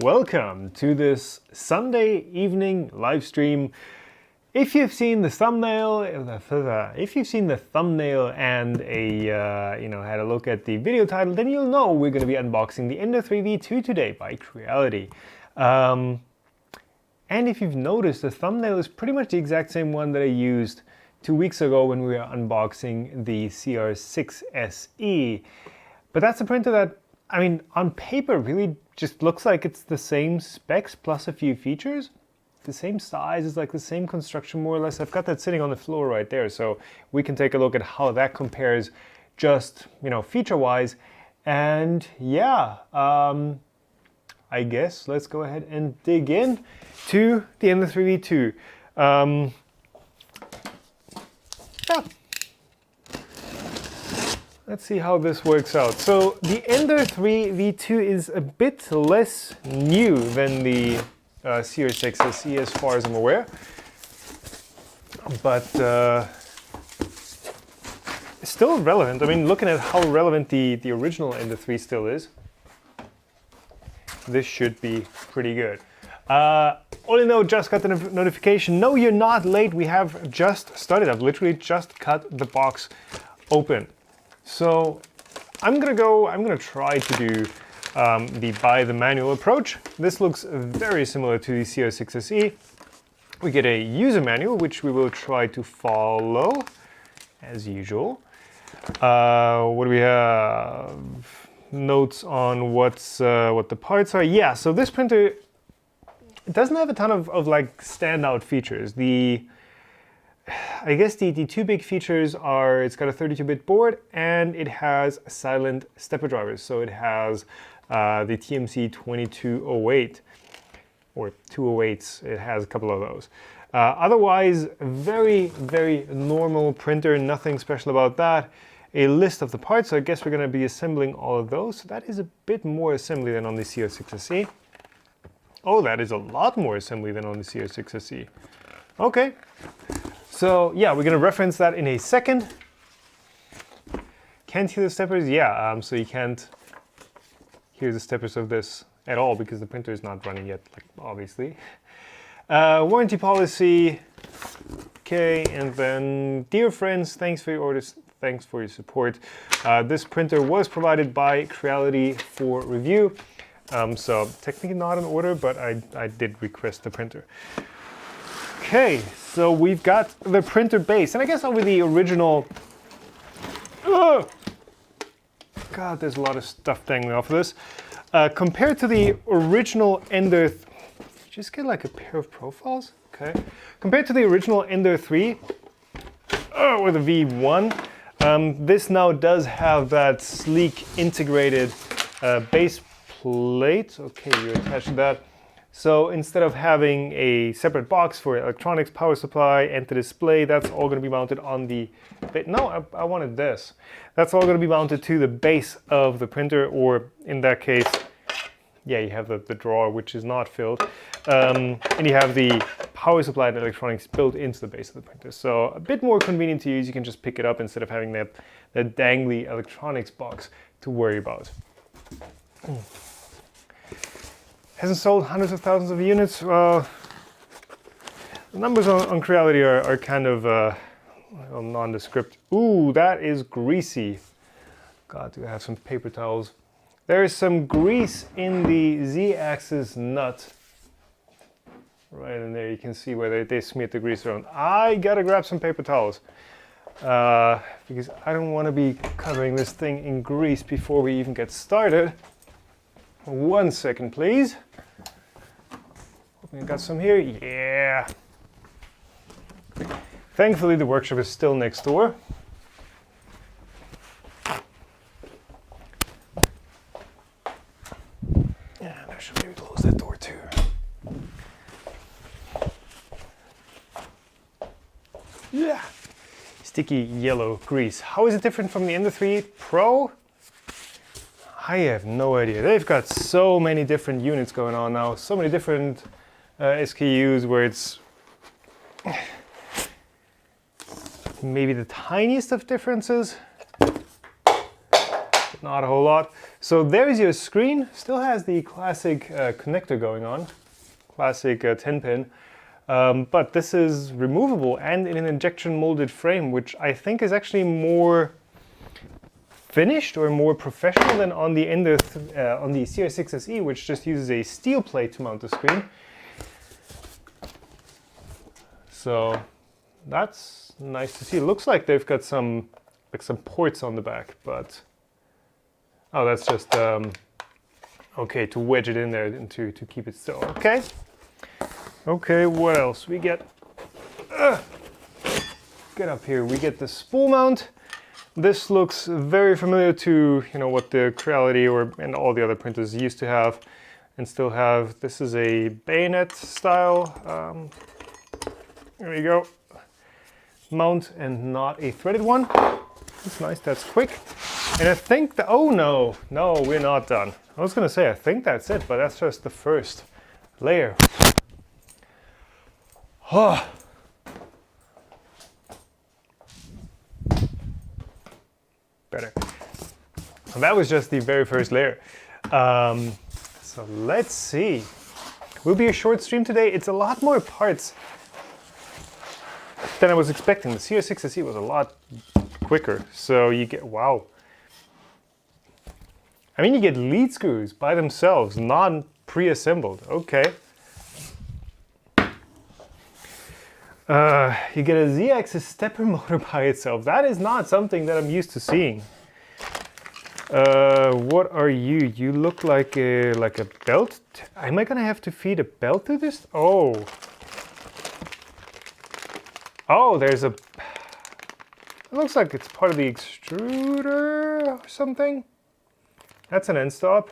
Welcome to this Sunday evening live stream. If you've seen the thumbnail, and had a look at the video title, then you'll know we're going to be unboxing the Ender-3 V2 today by Creality. And if you've noticed, the thumbnail is pretty much the exact same one that I used 2 weeks ago when we were unboxing the CR6 SE. But that's a printer that, I mean, on paper really just looks like it's the same specs plus a few features. The same size, is like the same construction more or less. I've got that sitting on the floor right there, so we can take a look at how that compares just, feature-wise. And yeah, I guess let's go ahead and dig in to the Ender-3 V2. Yeah. Let's see how this works out. So the Ender-3 V2 is a bit less new than the CR6 SE as far as I'm aware. But it's still relevant. I mean, looking at how relevant the original Ender-3 still is, this should be pretty good. Only know, just got the notification. No, you're not late. We have just started. I've literally just cut the box open. So I'm gonna try to do the by the manual approach. This looks very similar to the CR6 SE. We get a user manual, which we will try to follow as usual. What do we have? Notes on what the parts are. Yeah, so this printer doesn't have a ton of like standout features. I guess the two big features are it's got a 32-bit board and it has silent stepper drivers. So it has the TMC 2208 or 208s. It has a couple of those. Otherwise, very, very normal printer. Nothing special about that. A list of the parts. So I guess we're going to be assembling all of those. So that is a bit more assembly than on the CR6 SE. Oh, that is a lot more assembly than on the CR6 SE. Okay. So yeah, we're going to reference that in a second. Can't hear the steppers? Yeah, so you can't hear the steppers of this at all because the printer is not running yet, like obviously. Warranty policy. Okay, and then dear friends, thanks for your orders, thanks for your support. This printer was provided by Creality for review. So technically not in order, but I did request the printer. Okay, so we've got the printer base, and I guess over the original, God, there's a lot of stuff dangling off of this. Compared to the original Ender, just get like a pair of profiles, okay. Compared to the original Ender-3, or the V1, this now does have that sleek integrated base plate. Okay, you attach that. So instead of having a separate box for electronics, power supply, and the display, that's all going to be mounted on the... No, I wanted this. That's all going to be mounted to the base of the printer, or in that case, yeah, you have the drawer, which is not filled. And you have the power supply and electronics built into the base of the printer. So a bit more convenient to use. You can just pick it up instead of having that dangly electronics box to worry about. Hasn't sold hundreds of thousands of units. The numbers on Creality are kind of nondescript. Ooh, that is greasy. God, do I have some paper towels? There is some grease in the Z-axis nut. Right in there, you can see where they smeared the grease around. I gotta grab some paper towels. Because I don't want to be covering this thing in grease before we even get started. 1 second, please. We got some here. Yeah. Thankfully, the workshop is still next door. Yeah, I should maybe close that door too. Yeah. Sticky yellow grease. How is it different from the Ender-3 Pro? I have no idea. They've got so many different units going on now, so many different SKUs where it's maybe the tiniest of differences. not a whole lot. So there's your screen. Still has the classic connector going on, classic 10-pin. But this is removable and in an injection molded frame, which I think is actually more finished or more professional than on the on the CR6SE, which just uses a steel plate to mount the screen. So that's nice to see. It looks like they've got some ports on the back, but oh, that's just okay, to wedge it in there and to keep it still. Okay. Okay, what else? We get up here. We get the spool mount. This looks very familiar to what the Creality and all the other printers used to have and still have. This is a bayonet style. There we go. Mount and not a threaded one. That's nice. That's quick. And I think that oh no, we're not done. I was gonna say I think that's it, but that's just the first layer. Oh. Better. And that was just the very first layer. So let's see. Will be a short stream today. It's a lot more parts than I was expecting. The CR6SE was a lot quicker. So you get, wow. I mean, you get lead screws by themselves, not pre-assembled. Okay. You get a Z-axis stepper motor by itself. That is not something that I'm used to seeing. What are you? You look like a belt. Am I gonna have to feed a belt to this? Oh, there's a. It looks like it's part of the extruder or something. That's an end stop.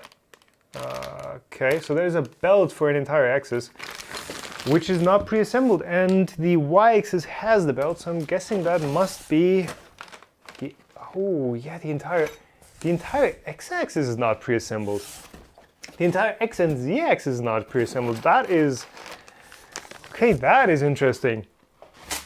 Okay, so there's a belt for an entire axis, which is not pre-assembled, and the Y-axis has the belt, so I'm guessing that must be the, oh yeah, the entire X-axis is not pre-assembled. The entire X and Z-axis is not pre-assembled. That is, okay, that is interesting.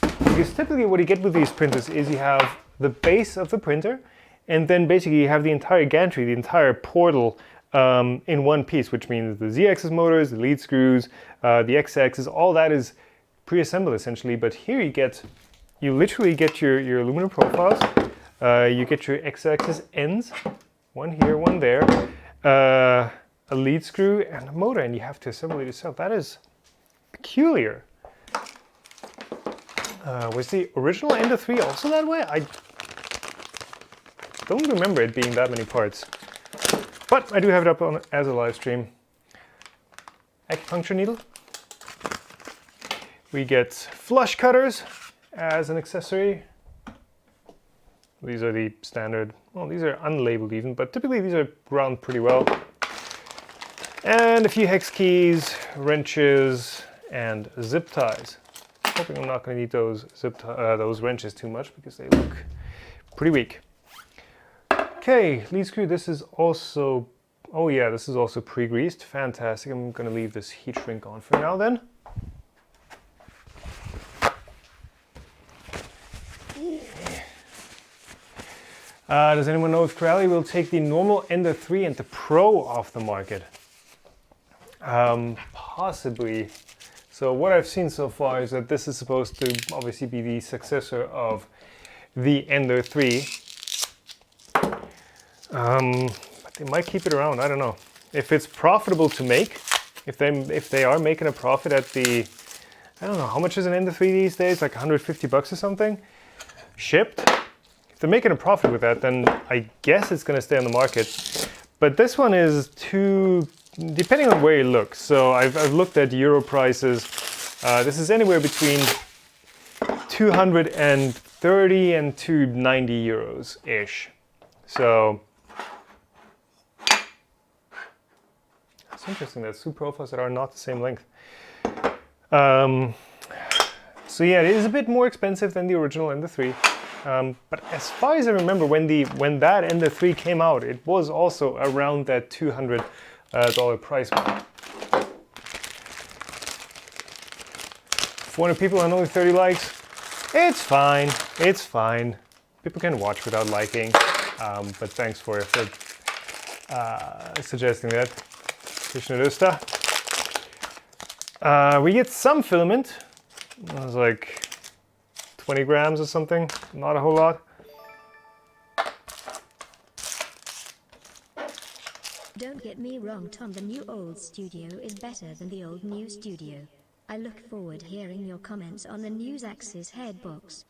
Because typically what you get with these printers is you have the base of the printer, and then basically you have the entire gantry, the entire portal, in one piece, which means the Z-axis motors, the lead screws, the X-axis, all that is pre-assembled essentially. But here you literally get your aluminum profiles, you get your X-axis ends, one here, one there, a lead screw and a motor, and you have to assemble it yourself. That is peculiar. Was the original Ender-3 also that way? I don't remember it being that many parts. But I do have it up on as a live stream. Acupuncture needle. We get flush cutters as an accessory. These are the standard, well, these are unlabeled even, but typically these are ground pretty well. And a few hex keys, wrenches, and zip ties. Hoping I'm not going to need those wrenches too much because they look pretty weak. Okay, lead screw, this is also, oh yeah, this is also pre-greased. Fantastic. I'm going to leave this heat shrink on for now then. Does anyone know if Creality will take the normal Ender-3 and the Pro off the market? Possibly. So what I've seen so far is that this is supposed to obviously be the successor of the Ender-3. But they might keep it around, I don't know. If it's profitable to make, if they are making a profit at the, I don't know, how much is an Ender-3 these days? Like 150 bucks or something? Shipped? If they're making a profit with that, then I guess it's gonna stay on the market. But this one is too, depending on where you look. So I've looked at euro prices. This is anywhere between 230 and 290 euros-ish. So, it's interesting, there's two profiles that are not the same length. So yeah, it is a bit more expensive than the original Ender-3. But as far as I remember, when that Ender-3 came out, it was also around that $200 price mark. 400 people and only 30 likes. It's fine. It's fine. People can watch without liking. But thanks for suggesting that. We get some filament. It was like 20 grams or something, not a whole lot. Don't get me wrong, Tom, the new old studio is better than the old new studio. I look forward to hearing your comments on the News Axis head box.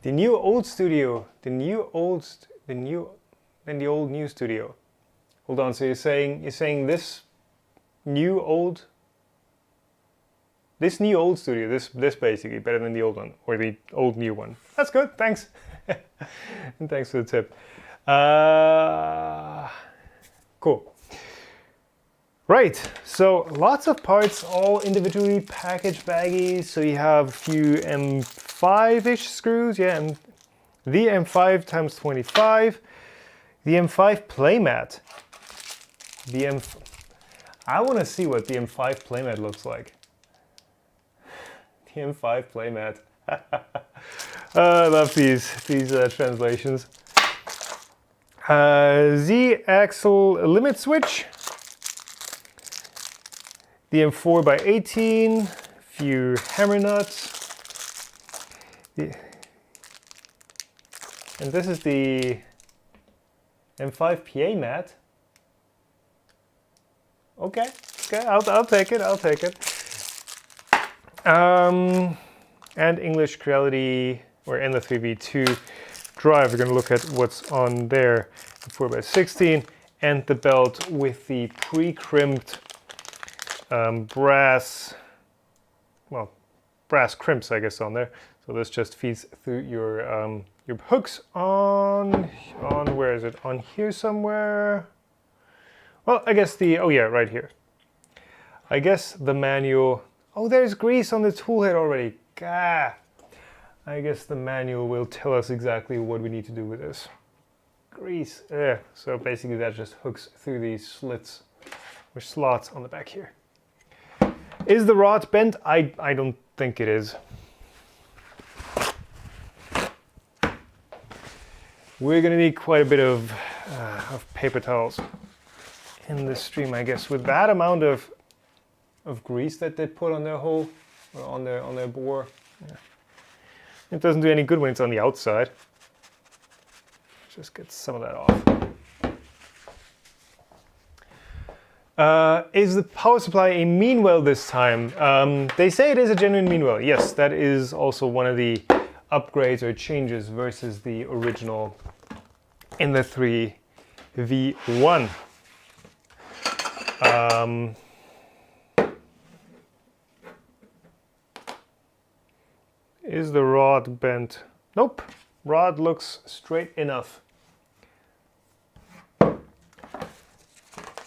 The new old studio, the old new studio. Hold on, so you're saying this new old studio, this basically better than the old one, or the old new one. That's good, thanks. And thanks for the tip. Cool. Right, so lots of parts, all individually packaged baggy. So you have a few M5-ish screws, yeah, and the M5 times 25, the M5 playmat, I want to see what the M5 playmat looks like. The M5 playmat. I love these translations. Z-axle limit switch. The M4x18, few hammer nuts. And this is the M5 PA mat. Okay, I'll take it. And English Creality or Ender-3 V2 drive. We're going to look at what's on there. 4x16 and the belt with the pre-crimped brass crimps, I guess, on there. So this just feeds through your hooks on where is it? On here somewhere. Well, I guess right here. I guess the manual. Oh, there's grease on the tool head already. Gah. I guess the manual will tell us exactly what we need to do with this. Grease. Yeah. So basically that just hooks through these slits or slots on the back here. Is the rod bent? I don't think it is. We're gonna need quite a bit of paper towels in this stream, I guess, with that amount of grease that they put on their hole or on their bore. Yeah. It doesn't do any good when it's on the outside. Just get some of that off. Is the power supply a mean well this time? They say it is a genuine mean well. Yes, that is also one of the upgrades or changes versus the original Ender-3 V1. Is the rod bent? Nope. Rod looks straight enough.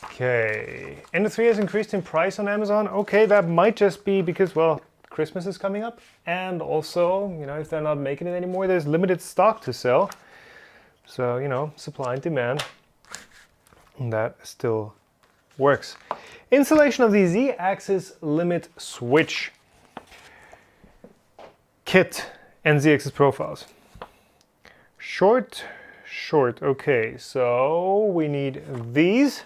Okay. Ender-3 has increased in price on Amazon. Okay, that might just be because, well, Christmas is coming up. And also, if they're not making it anymore, there's limited stock to sell. So, supply and demand. And that still works. Installation of the Z-axis limit switch kit and Z-axis profiles. Short. Okay, so we need these.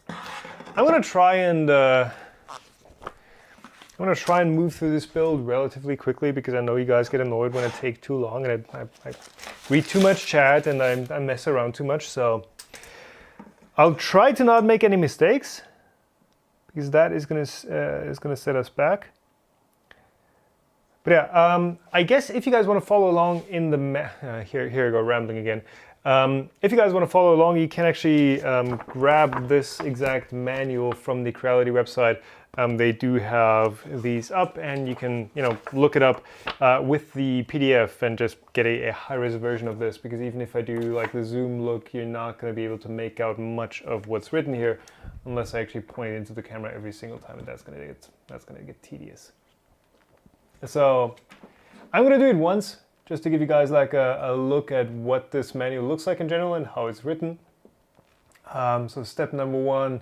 I'm gonna try and move through this build relatively quickly because I know you guys get annoyed when I take too long and I read too much chat and I mess around too much. So I'll try to not make any mistakes because that is gonna set us back. But yeah, I guess if you guys want to follow along in the here I go rambling again. If you guys want to follow along, you can actually grab this exact manual from the Creality website. They do have these up, and you can look it up with the PDF and just get a high-res version of this. Because even if I do like the zoom look, you're not going to be able to make out much of what's written here unless I actually point into the camera every single time, and that's going to get tedious. So I'm going to do it once, just to give you guys like a look at what this manual looks like in general and how it's written. So step number one,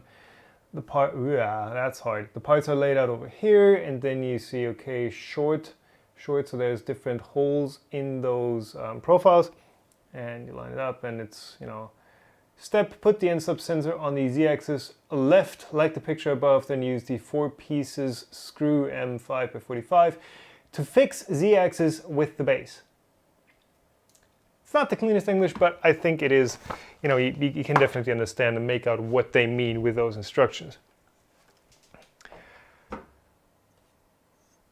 that's hard. The parts are laid out over here, and then you see, okay, short, so there's different holes in those profiles, and you line it up, and it's, you know, step, put the end stop sensor on the z-axis left, like the picture above, then use the 4 pieces screw M5x45 to fix z-axis with the base. It's not the cleanest English, but I think it is, you know, you can definitely understand and make out what they mean with those instructions.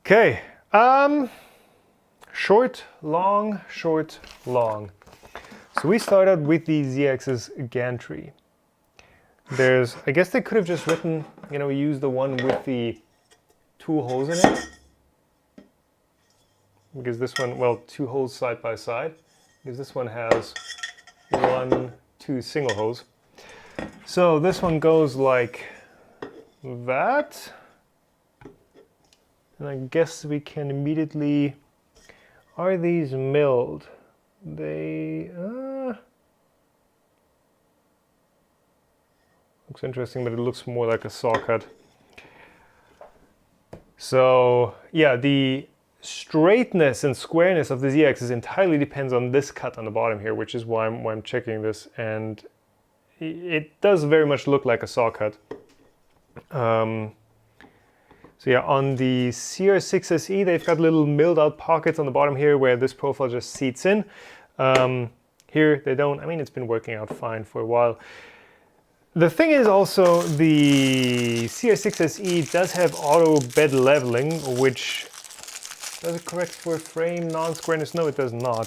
Okay, short, long, short, long. So we start out with the z-axis gantry. There's, I guess they could have just written, you know, use the one with the 2 holes in it. Because this one, well, 2 holes side by side. Because this one has 1, 2 single holes. So this one goes like that. And I guess we can immediately, are these milled? They, looks interesting, but it looks more like a saw cut. So yeah, the straightness and squareness of the z-axis entirely depends on this cut on the bottom here, which is why I'm checking this, and it does very much look like a saw cut. So yeah, on the CR6SE, they've got little milled out pockets on the bottom here where this profile just seats in. Here they don't. I mean, it's been working out fine for a while. The thing is also the CR6SE does have auto bed leveling, which, does it correct for frame non-squareness? No, it does not.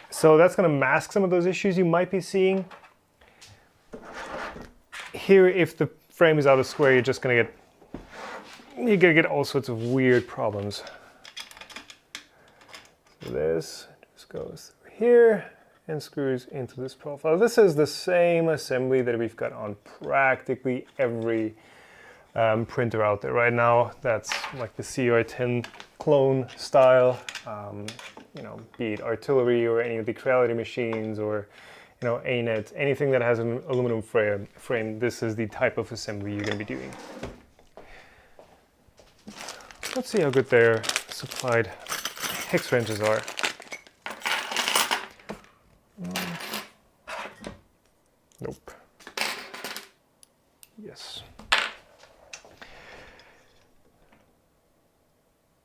So that's going to mask some of those issues you might be seeing. Here, if the frame is out of square, you're just going to get all sorts of weird problems. So this just goes through here and screws into this profile. This is the same assembly that we've got on practically every printer out there right now. That's like the CR10 clone style, you know, be it artillery or any of the Creality machines, or, you know, ANET, anything that has an aluminum frame, this is the type of assembly you're going to be doing. Let's see how good their supplied hex wrenches are. Nope. Yes.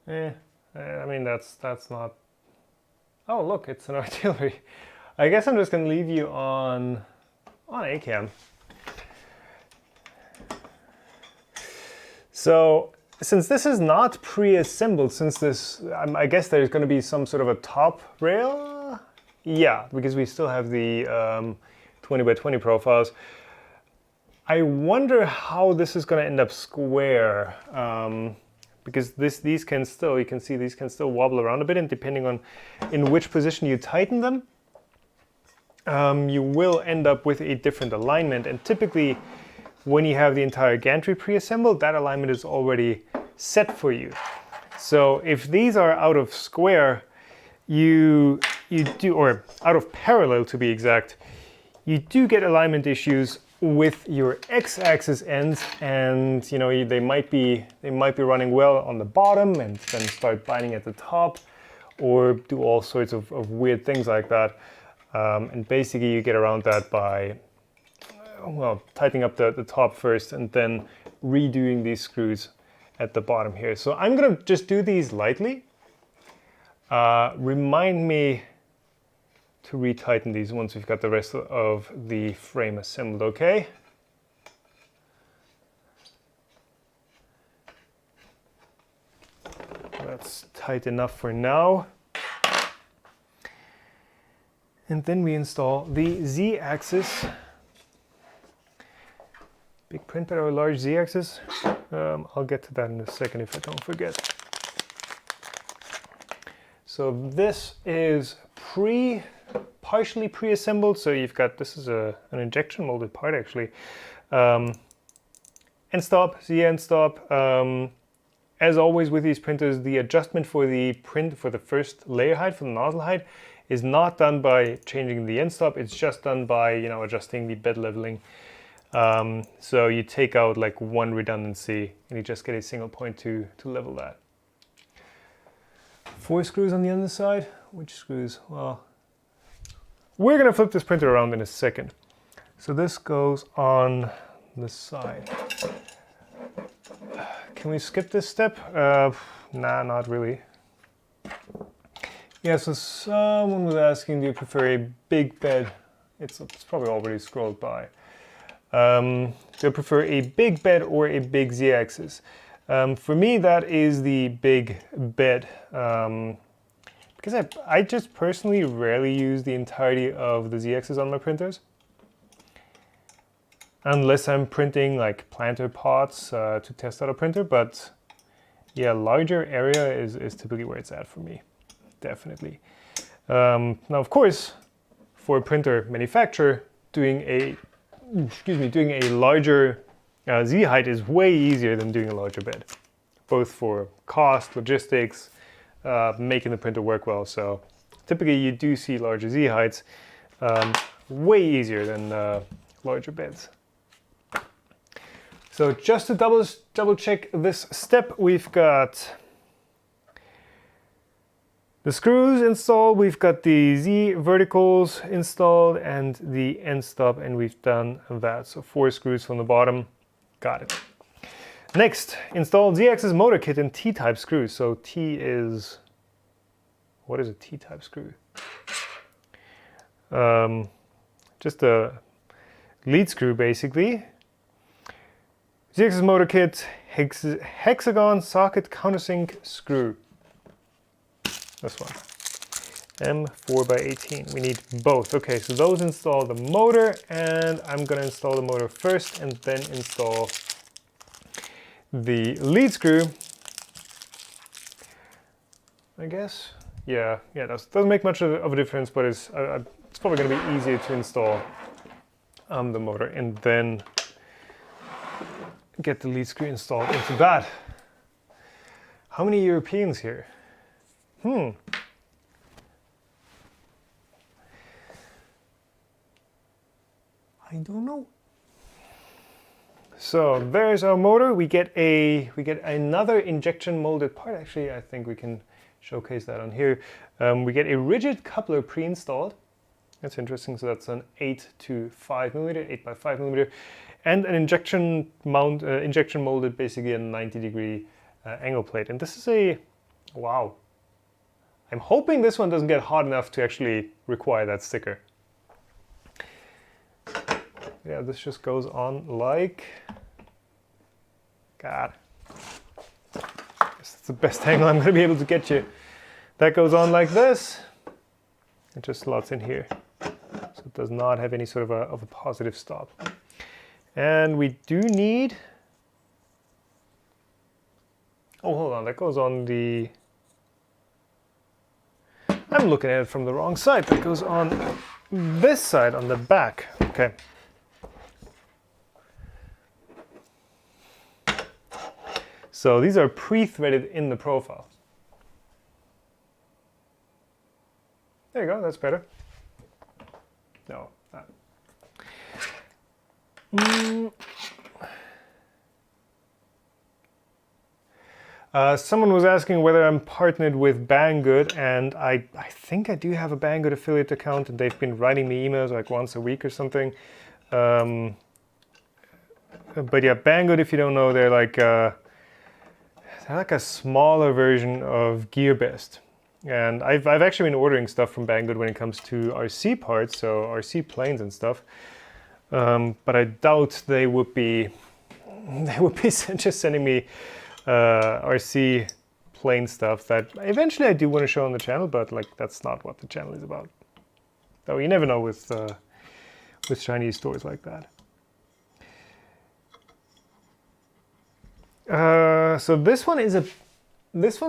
I mean, that's not... Oh, look, it's an artillery. I guess I'm just going to leave you on ACAM. So, since this is not pre-assembled, since this, I guess there's going to be some sort of a top rail? Yeah, because we still have the 20 by 20 profiles. I wonder how this is going to end up square. Because these can still, you can see these can still wobble around a bit, and depending on in which position you tighten them, you will end up with a different alignment. And typically, when you have the entire gantry pre-assembled, that alignment is already set for you. So if these are out of square, you do, or out of parallel to be exact, you do get alignment issues with your x-axis ends, and you know, they might be running well on the bottom and then start binding at the top, or do all sorts of weird things like that. And basically you get around that by, well, tightening up the top first and then redoing these screws at the bottom here. So I'm gonna just do these lightly. Remind me to retighten these once we've got the rest of the frame assembled, okay? That's tight enough for now. And then we install the Z-axis. Big print pad or large Z-axis? I'll get to that in a second if I don't forget. So this is partially pre-assembled. So you've got, this is an injection molded part actually. End stop, Z end stop. As always with these printers, the adjustment for the print for the first layer height, for the nozzle height, is not done by changing the end stop. It's just done by, you know, adjusting the bed leveling. So you take out like one redundancy and you just get a single point to level that. 4 screws on the underside. Which screws? Well, we're gonna flip this printer around in a second. So this goes on the side. Can we skip this step? Nah, not really. Yeah, so someone was asking, do you prefer a big bed? It's probably already scrolled by. Do you prefer a big bed or a big Z-axis? For me, that is the big bed. Because I just personally rarely use the entirety of the Z-axis on my printers. Unless I'm printing like planter pots to test out a printer, but yeah, larger area is typically where it's at for me, definitely. Now, of course, for a printer manufacturer, doing a larger Z height is way easier than doing a larger bed, both for cost, logistics, making the printer work well. So typically you do see larger Z heights, way easier than larger beds. So just to double check this step, we've got the screws installed, we've got the Z verticals installed and the end stop, and we've done that. So 4 screws from the bottom, got it. Next, install Z-axis motor kit and T-type screws. So T is, what is a T-type screw? Just a lead screw basically. Z-axis motor kit, hexagon socket countersink screw. This one. M4x18. We need both. Okay, so those install the motor, and I'm gonna install the motor first and then install the lead screw. I guess. Yeah, doesn't make much of a difference, but it's probably gonna be easier to install the motor and then get the lead screw installed into that. How many Europeans here? I don't know. So there's our motor. We get another injection molded part. Actually, I think we can showcase that on here. We get a rigid coupler pre-installed. That's interesting. So that's an 8 to 5 millimeter, 8 by 5 millimeter. And an injection molded, basically a 90-degree angle plate. And this is a, wow. I'm hoping this one doesn't get hot enough to actually require that sticker. Yeah, this just goes on like, God. That's the best angle I'm gonna be able to get you. That goes on like this. It just slots in here. So it does not have any sort of a positive stop. And we do need, oh, hold on, that goes on the, I'm looking at it from the wrong side. That goes on this side, on the back. Okay. So these are pre-threaded in the profile. There you go, that's better. No, that. Someone was asking whether I'm partnered with Banggood, and I think I do have a Banggood affiliate account, and they've been writing me emails like once a week or something. But yeah, Banggood, if you don't know, they're like a smaller version of GearBest. And I've actually been ordering stuff from Banggood when it comes to RC parts, so RC planes and stuff. But I doubt they would be just sending me RC plane stuff that eventually I do want to show on the channel, but like that's not what the channel is about. Though you never know with Chinese stores like that. So this one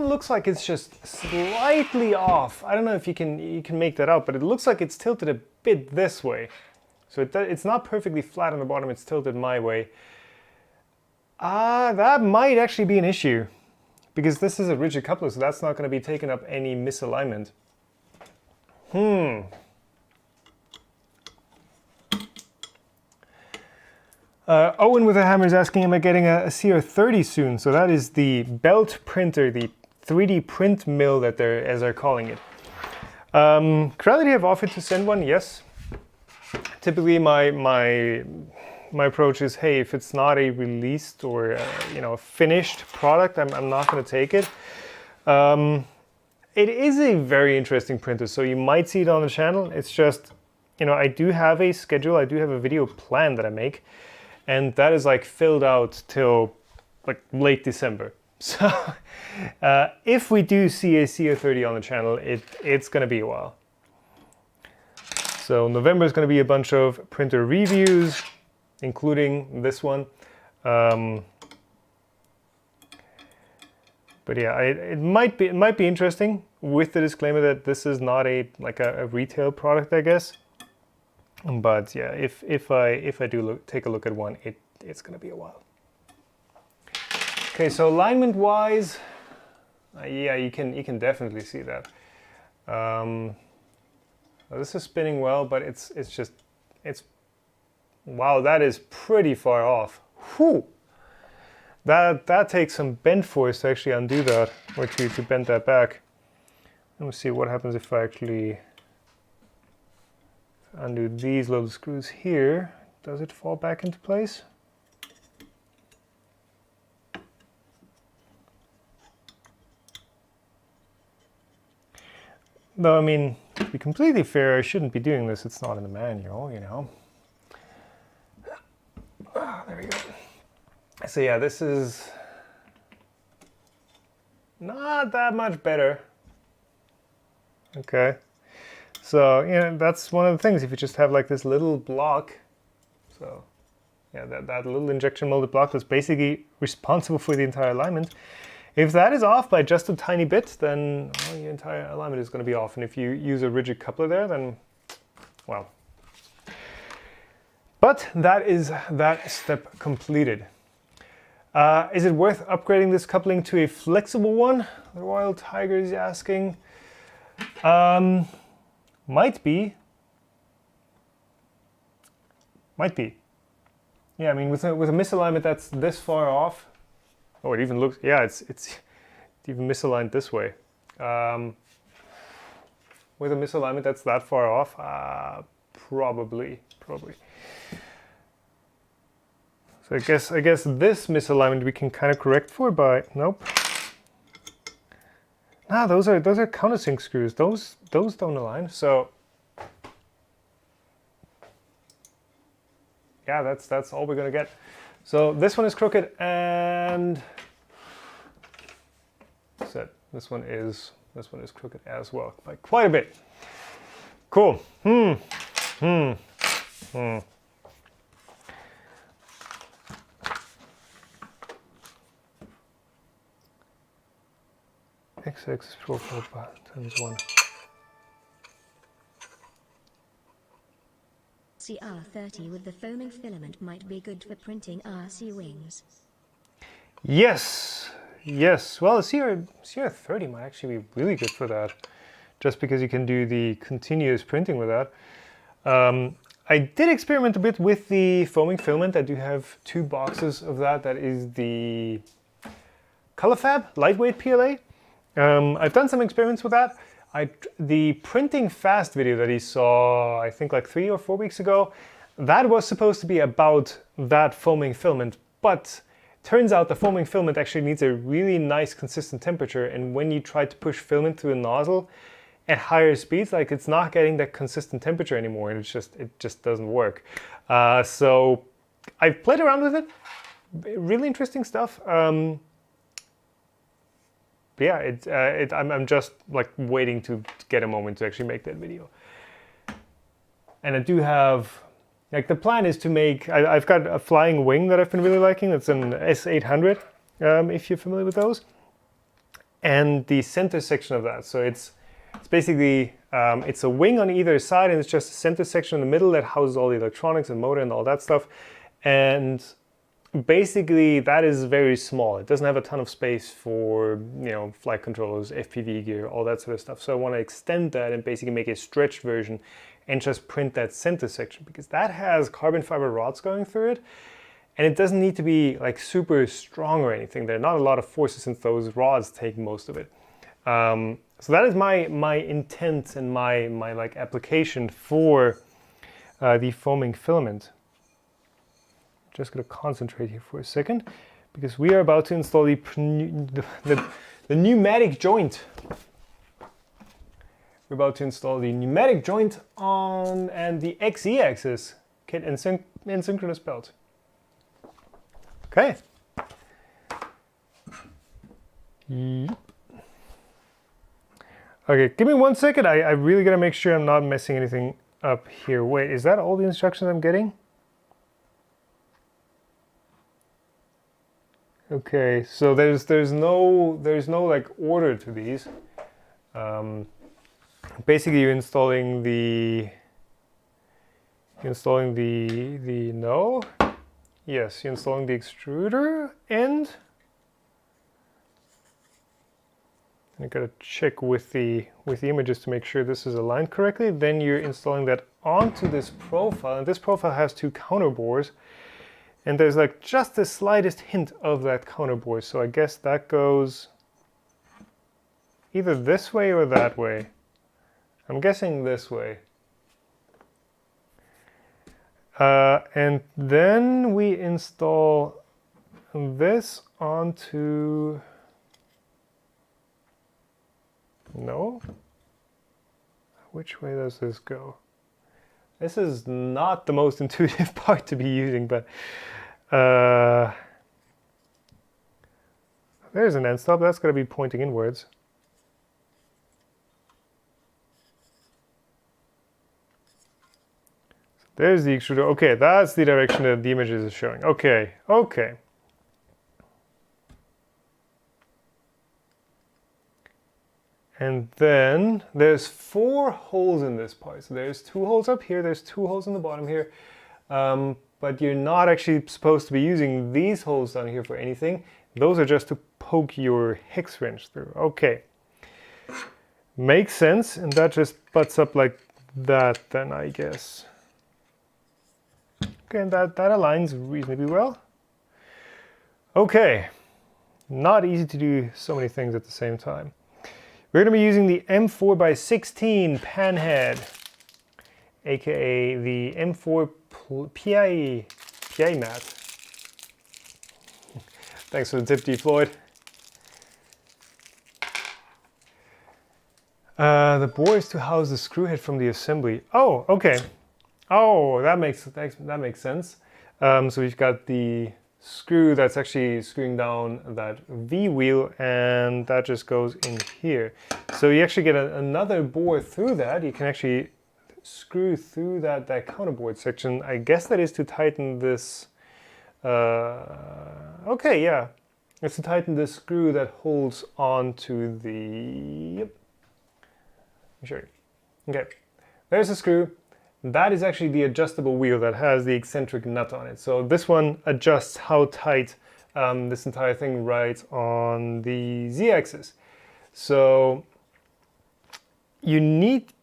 looks like it's just slightly off. I don't know if you can make that out, but it looks like it's tilted a bit this way. So it's not perfectly flat on the bottom, it's tilted my way. That might actually be an issue, because this is a rigid coupler, so that's not going to be taking up any misalignment. Owen with a hammer is asking, am I getting a CR30 soon? So that is the belt printer, the 3D print mill that as they're calling it. Creality have offered to send one, yes. Typically my approach is, hey, if it's not a released or a finished product, I'm not going to take it. It is a very interesting printer, so you might see it on the channel. It's just, I do have a schedule, I do have a video plan that I make, and that is like filled out till like late December. So if we do see a CO30 on the channel, it's going to be a while. So November is going to be a bunch of printer reviews, including this one. But yeah, it might be interesting, with the disclaimer that this is not a retail product, I guess. But yeah, if I do take a look at one, it's going to be a while. Okay, so alignment wise, yeah, you can definitely see that. This is spinning well, but it's wow, that is pretty far off. Whew. That takes some bend force to actually undo that, or to bend that back. Let me see what happens if I actually undo these little screws here. Does it fall back into place? Though, I mean, to be completely fair, I shouldn't be doing this. It's not in the manual, there we go. So yeah, this is not that much better. Okay. So, that's one of the things. If you just have like this little block, so yeah, that little injection molded block that's basically responsible for the entire alignment. If that is off by just a tiny bit, then your entire alignment is going to be off. And if you use a rigid coupler there, then, well. But that is that step completed. Is it worth upgrading this coupling to a flexible one? The Royal Tiger is asking. Might be. Might be. Yeah, I mean, with a misalignment that's this far off. Oh, it even looks, yeah, it's even misaligned this way. With a misalignment that's that far off, probably. So I guess this misalignment we can kind of correct for by, nope. Ah, those are countersink screws. Those don't align. So yeah, that's all we're gonna get. So this one is crooked, and this one is crooked as well, by quite a bit. Cool. X profile times 1. CR30 with the foaming filament might be good for printing RC wings. Yes. Well, the CR30 might actually be really good for that, just because you can do the continuous printing with that. I did experiment a bit with the foaming filament. I do have 2 boxes of that. That is the ColorFab lightweight PLA. I've done some experiments with that. The printing fast video that he saw, I think like 3 or 4 weeks ago, that was supposed to be about that foaming filament, but turns out the foaming filament actually needs a really nice consistent temperature, and when you try to push filament through a nozzle at higher speeds, like, it's not getting that consistent temperature anymore, and it just doesn't work. So I've played around with it. Really interesting stuff. But yeah, I'm just like waiting to get a moment to actually make that video. And I do have, like, the plan is to make, I've got a flying wing that I've been really liking. It's an S800, if you're familiar with those. And the center section of that. So it's basically, it's a wing on either side, and it's just a center section in the middle that houses all the electronics and motor and all that stuff. And basically, that is very small. It doesn't have a ton of space for, flight controllers, FPV gear, all that sort of stuff. So I want to extend that and basically make a stretched version and just print that center section, because that has carbon fiber rods going through it. And it doesn't need to be like super strong or anything. There are not a lot of forces, since those rods take most of it. So that is my intent and my like application for the foaming filament. Just gonna concentrate here for a second because we are about to install the pneumatic joint. We're about to install the pneumatic joint on and the XE axis kit and synchronous belt. Okay. Okay, give me 1 second. I really gotta make sure I'm not messing anything up here. Wait, is that all the instructions I'm getting? Okay, so there's no like order to these. Basically, you're installing the no, yes, you're installing the extruder end. I gotta check with the images to make sure this is aligned correctly. Then you're installing that onto this profile, and this profile has 2 counterbores, and there's like just the slightest hint of that counterbore. So I guess that goes either this way or that way. I'm guessing this way. And then we install this onto. No? Which way does this go? This is not the most intuitive part to be using, but there's an end stop. That's going to be pointing inwards. So there's the extruder. Okay, that's the direction that the images is showing. Okay, okay. And then there's 4 holes in this part. So there's 2 holes up here, there's 2 holes in the bottom here. But you're not actually supposed to be using these holes down here for anything. Those are just to poke your hex wrench through. Okay. Makes sense, and that just butts up like that then, I guess. Okay, and that aligns reasonably well. Okay. Not easy to do so many things at the same time. We're going to be using the M4x16 pan head, aka the M4 PI mat. Thanks for the tip, D. Floyd. The bore is to house the screw head from the assembly. Oh, okay. Oh, that makes sense. So we've got the screw that's actually screwing down that V wheel, and that just goes in here. So you actually get another bore through that. You can actually screw through that counterboard section. I guess that is to tighten this. Okay, yeah, it's to tighten the screw that holds on to the. Yep. Let me show you. Okay, there's the screw. That is actually the adjustable wheel that has the eccentric nut on it. So this one adjusts how tight this entire thing rides on the Z-axis. So you need,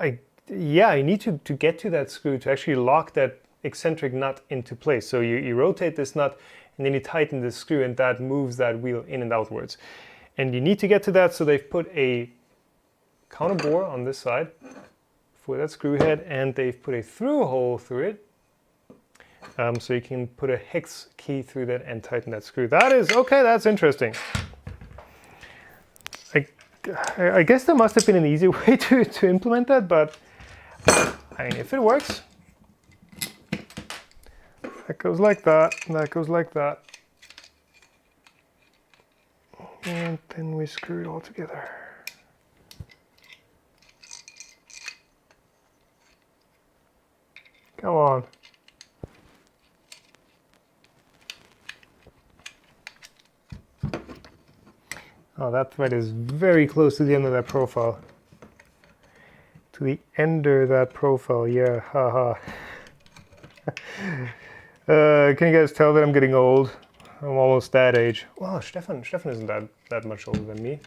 you need to get to that screw to actually lock that eccentric nut into place. So you rotate this nut and then you tighten the screw, and that moves that wheel in and outwards. And you need to get to that, so they've put a counter bore on this side for that screw head, and they've put a through hole through it, so you can put a hex key through that and tighten that screw. That is okay. That's interesting. I guess there must have been an easy way to implement that, but I mean, if it works, that goes like that, that goes like that, and then we screw it all together. Come on. Oh, that thread is very close to the end of that profile. To the ender that profile, yeah, haha. Can you guys tell that I'm getting old? I'm almost that age. Well, Stefan isn't that much older than me.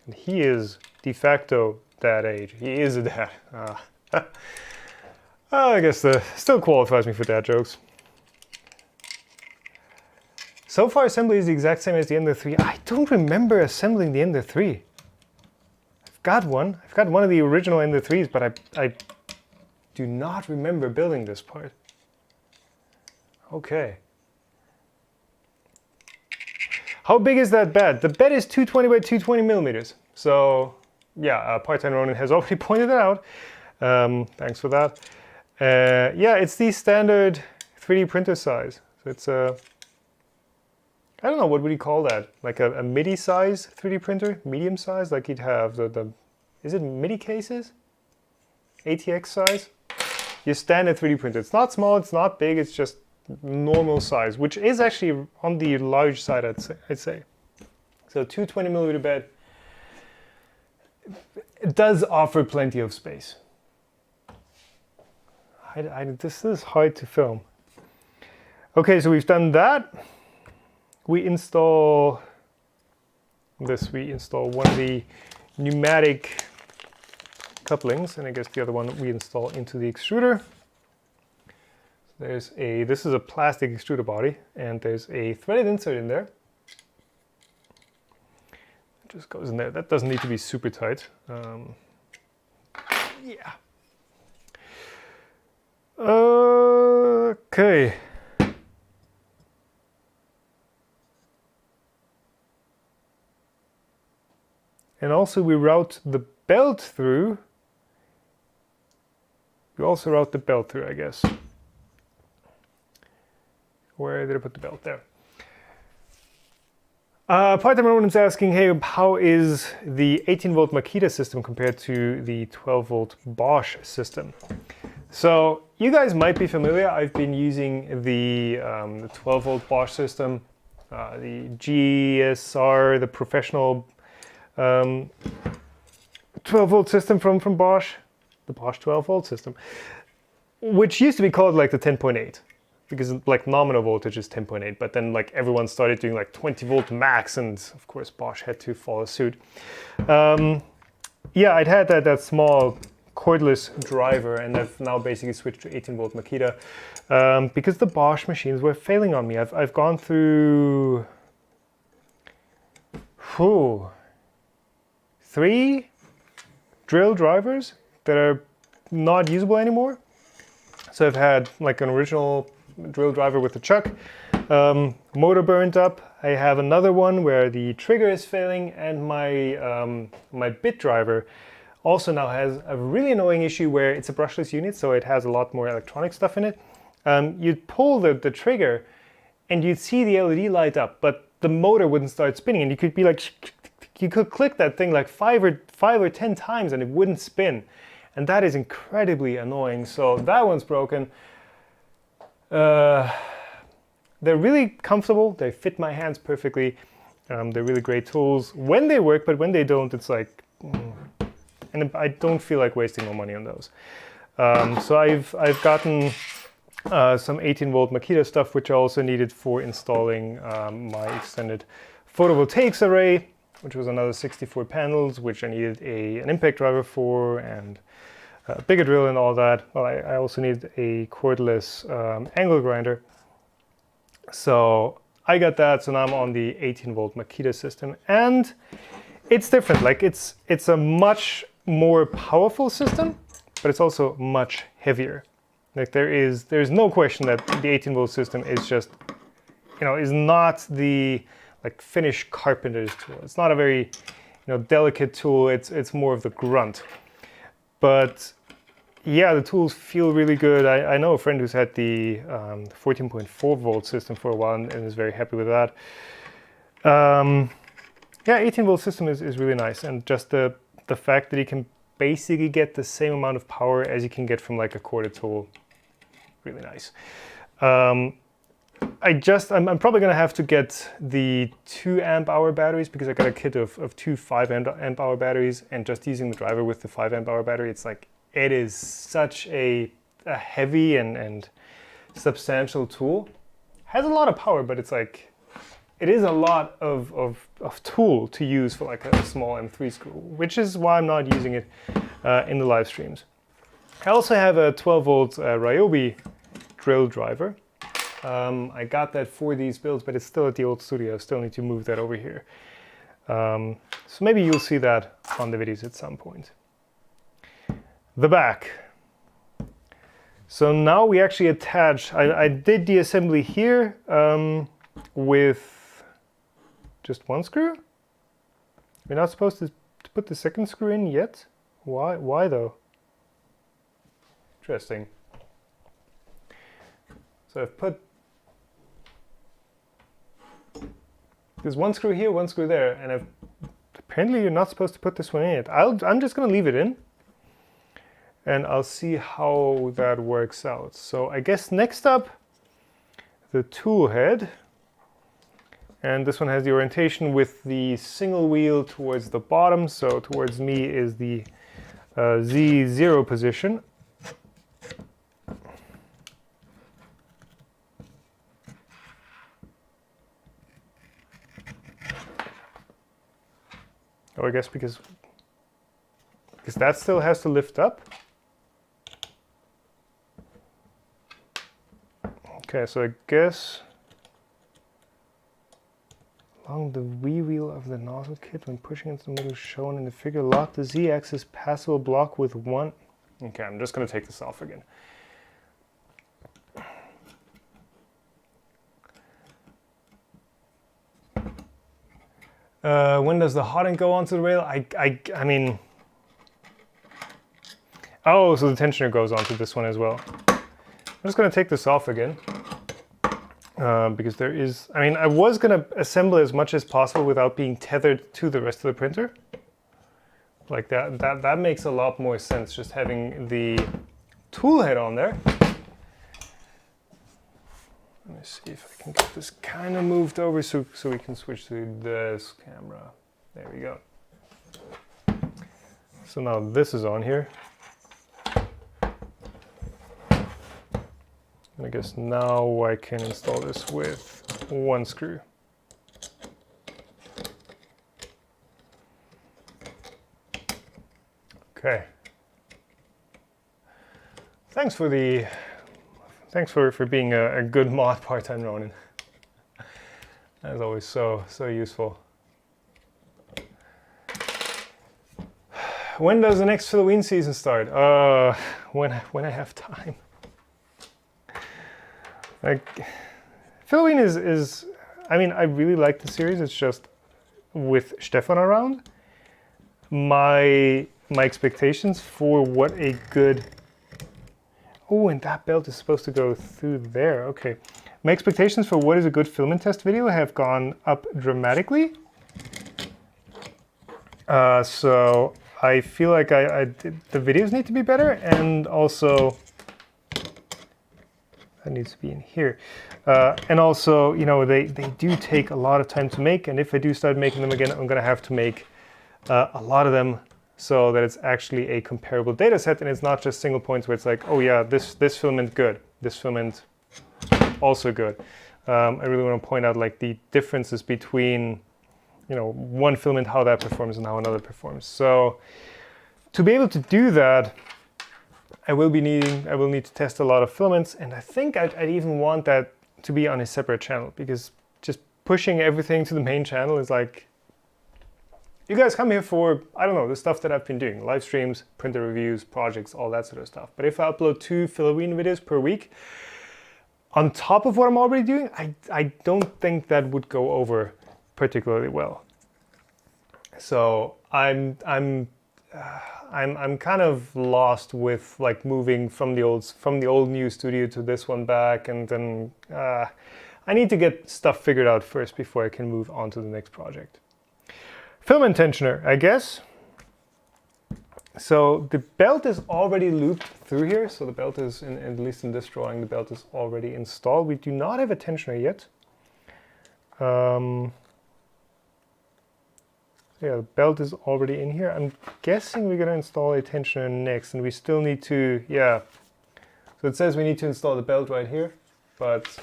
And he is de facto that age. He is a dad. I guess that still qualifies me for dad jokes. So far, assembly is the exact same as the Ender-3. I don't remember assembling the Ender-3. got one. I've got one of the original Ender-3s, but I do not remember building this part. Okay. How big is that bed? The bed is 220 by 220 millimeters. So yeah, Part-Time Ronin has already pointed it out. Thanks for that. Yeah, it's the standard 3D printer size. So it's a, I don't know, what would you call that? Like a MIDI size 3D printer? Medium size? Like you'd have is it MIDI cases? ATX size? Your standard 3D printer. It's not small, it's not big, it's just normal size, which is actually on the large side, I'd say. So 220 millimeter bed. It does offer plenty of space. This is hard to film. Okay, so we've done that. We install this. We install one of the pneumatic couplings, and I guess the other one we install into the extruder. So this is a plastic extruder body, and there's a threaded insert in there. It just goes in there. That doesn't need to be super tight. Yeah. Okay. And also we route the belt through. We also route the belt through, I guess. Where did I put the belt? There. Part-Time Ronin's asking, hey, how is the 18-volt Makita system compared to the 12-volt Bosch system? So you guys might be familiar. I've been using the 12-volt Bosch system, the GSR, the professional 12-volt system from Bosch, the Bosch 12-volt system, which used to be called like the 10.8. Because like nominal voltage is 10.8, but then like everyone started doing like 20-volt max, and of course Bosch had to follow suit. Yeah, I'd had that small cordless driver, and I've now basically switched to 18-volt Makita because the Bosch machines were failing on me. I've gone through 3 drill drivers that are not usable anymore. So I've had like an original drill driver with the chuck, motor burnt up. I have another one where the trigger is failing, and my bit driver also now has a really annoying issue where it's a brushless unit, so it has a lot more electronic stuff in it. You'd pull the trigger and you'd see the LED light up, but the motor wouldn't start spinning, and you could be like, you could click that thing like 5 or 10 times and it wouldn't spin. And that is incredibly annoying. So that one's broken. They're really comfortable. They fit my hands perfectly. They're really great tools when they work, but when they don't, it's like, and I don't feel like wasting more money on those. So I've gotten some 18-volt Makita stuff, which I also needed for installing my extended photovoltaics array, which was another 64 panels, which I needed an impact driver for, and a bigger drill and all that. Well, I also need a cordless angle grinder. So I got that, so now I'm on the 18-volt Makita system, and it's different. Like it's a much more powerful system, but it's also much heavier. Like there's no question that the 18-volt system is just, is not the like Finnish carpenter's tool. It's not a very, delicate tool. It's more of the grunt. But yeah, the tools feel really good. I know a friend who's had the 14.4 volt system for a while and is very happy with that. Yeah, 18-volt system is really nice, and just the fact that you can basically get the same amount of power as you can get from like a corded tool, really nice. I'm probably gonna have to get the 2 amp hour batteries, because I got a kit of 2 5 amp hour batteries, and just using the driver with the 5 amp hour battery, it's like, it is such a heavy and substantial tool. Has a lot of power, but it's like, it is a lot of tool to use for like a small M3 screw, which is why I'm not using it in the live streams. I also have a 12-volt Ryobi drill driver. I got that for these builds, but it's still at the old studio. I still need to move that over here. So maybe you'll see that on the videos at some point. The back. So now we actually attach, I did the assembly here with just one screw. We're not supposed to put the second screw in yet. Why though? Interesting. So I've put, there's one screw here, one screw there, and apparently you're not supposed to put this one in yet. I'm just gonna leave it in, and I'll see how that works out. So I guess next up, the tool head. And this one has the orientation with the single wheel towards the bottom. So towards me is the Z0 position. Oh, I guess because that still has to lift up. Okay, so I guess along the V wheel of the nozzle kit, when pushing into the middle shown in the figure, lock the Z-axis passable block with one. Okay, I'm just going to take this off again. When does the hot end go onto the rail? I mean, oh, so the tensioner goes onto this one as well. I'm just going to take this off again. Because there is, I mean, I was going to assemble as much as possible without being tethered to the rest of the printer. Like that makes a lot more sense, just having the tool head on there. Let me see if I can get this kind of moved over so we can switch to this camera. There we go. So now this is on here. And I guess now I can install this with one screw. Okay. Thanks for being a good mod part-time Ronin. That's always so useful. When does the next Halloween season start? When I have time. Like, Halloween is I mean, I really like the series. It's just with Stefan around, my expectations for what a good, oh, and that belt is supposed to go through there. Okay, my expectations for what is a good filament test video have gone up dramatically. So I feel like the videos need to be better, and also that needs to be in here. And also, you know, they do take a lot of time to make, and if I do start making them again, I'm gonna have to make a lot of them so that it's actually a comparable data set, and it's not just single points where it's like, oh yeah, this filament good, this filament also good. I really want to point out like the differences between, you know, one filament, how that performs and how another performs. So to be able to do that, I will need to test a lot of filaments, and I think I'd even want that to be on a separate channel, because just pushing everything to the main channel is like, you guys come here for, I don't know, the stuff that I've been doing, live streams, printer reviews, projects, all that sort of stuff. But if I upload 2 Halloween videos per week, on top of what I'm already doing, I don't think that would go over particularly well. So I'm kind of lost with like moving from the old new studio to this one back, and then I need to get stuff figured out first before I can move on to the next project. Filament tensioner, I guess. So the belt is already looped through here. So the belt is, at least in this drawing, the belt is already installed. We do not have a tensioner yet. Yeah, the belt is already in here. I'm guessing we're gonna install a tensioner next, and we still need to, yeah. So it says we need to install the belt right here, but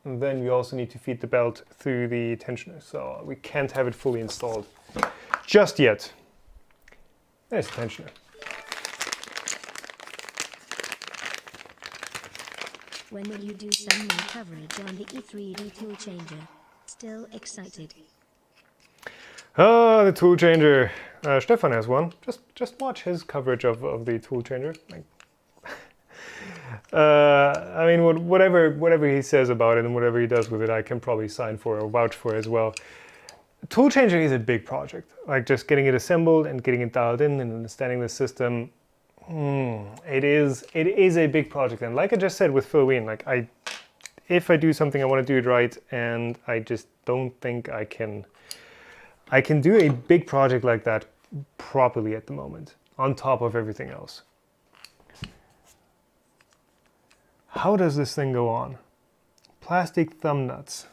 then we also need to feed the belt through the tensioner. So we can't have it fully installed just yet. There's the tensioner. When will you do some more coverage on the E3D tool changer? Still excited. Oh, the tool changer. Stefan has one. Just watch his coverage of the tool changer. Like, I mean, whatever he says about it and whatever he does with it, I can probably sign for or vouch for as well. Tool changer is a big project. Like just getting it assembled and getting it dialed in and understanding the system. It is a big project. And like I just said with Filament, like if I do something, I want to do it right, and I just don't think I can do a big project like that properly at the moment, on top of everything else. How does this thing go on? Plastic thumb nuts.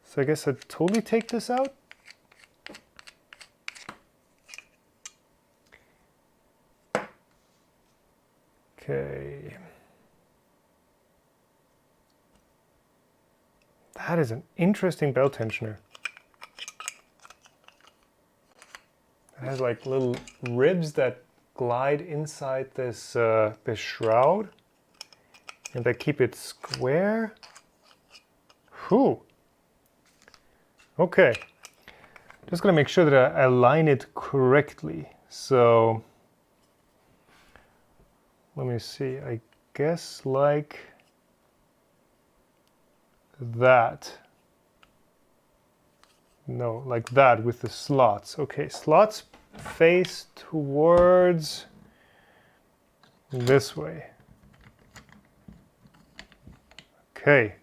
So I guess I'd totally take this out. Okay. That is an interesting belt tensioner. It has like little ribs that glide inside this this shroud, and they keep it square. Whew. Okay. Just gonna make sure that I align it correctly. So let me see. I guess like that. No, like that with the slots. Okay, slots face towards this way. Okay.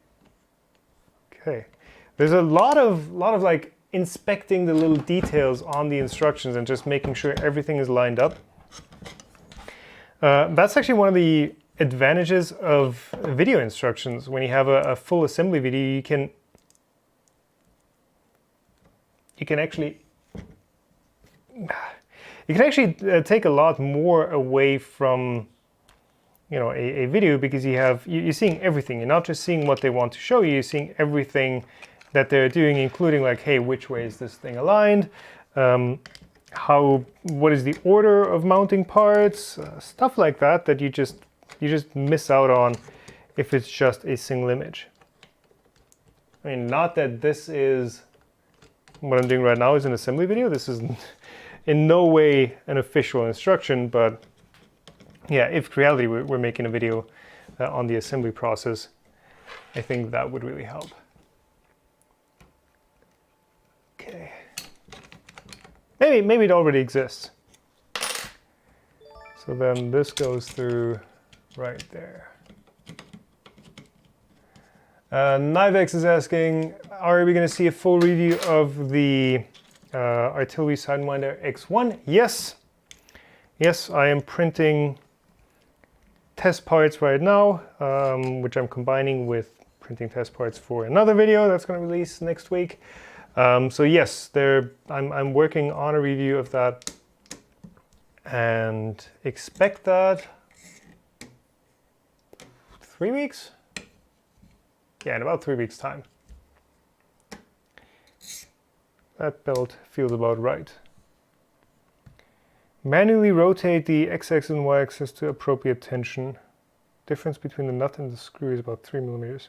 Okay. There's a lot of like inspecting the little details on the instructions and just making sure everything is lined up. That's actually one of the advantages of video instructions. When you have a full assembly video, you can actually take a lot more away from, you know, a video, because you're seeing everything. You're not just seeing what they want to show you, you're seeing everything that they're doing, including like, hey, which way is this thing aligned? What is the order of mounting parts? Stuff like that that you just miss out on if it's just a single image. I mean, not that this is what I'm doing right now is an assembly video. This is in no way an official instruction, but yeah, if Creality were making a video on the assembly process, I think that would really help. Okay. Maybe it already exists. So then this goes through right there. Nivex is asking, are we going to see a full review of the Artillery Sidewinder X1? Yes. Yes, I am printing test parts right now, which I'm combining with printing test parts for another video that's going to release next week. So yes, I'm working on a review of that, and expect that 3 weeks? Yeah, in about 3 weeks' time. That belt feels about right. Manually rotate the x-axis and y-axis to appropriate tension. Difference between the nut and the screw is about 3 millimeters.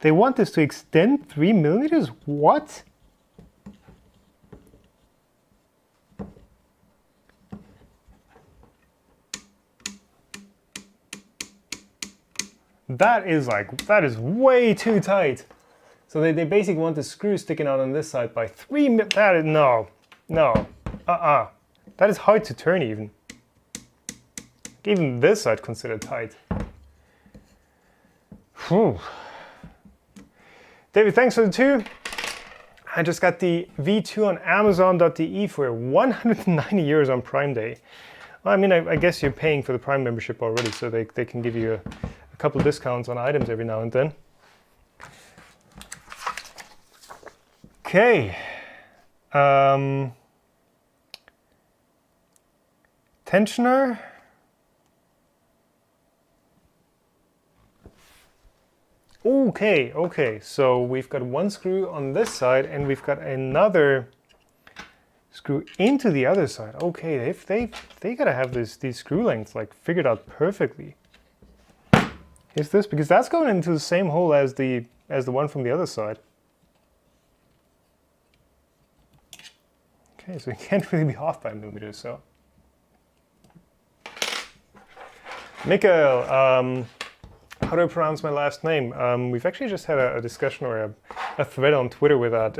They want this to extend 3 millimeters? What? That is way too tight. So they basically want the screw sticking out on this side by 3 mil. That is, no. That is hard to turn even. Even this I'd consider tight. Whew. David, thanks for the 2. I just got the V2 on Amazon.de for 190 euros on Prime Day. Well, I mean, I guess you're paying for the Prime membership already, so they can give you a couple of discounts on items every now and then. Okay. Tensioner. Okay, so we've got one screw on this side and we've got another screw into the other side. Okay, they gotta have these screw lengths like figured out perfectly. Is this because that's going into the same hole as the one from the other side? Okay, so you can't really be off by millimeters, so. Mikhail, how do I pronounce my last name? We've actually just had a discussion or a thread on Twitter with that,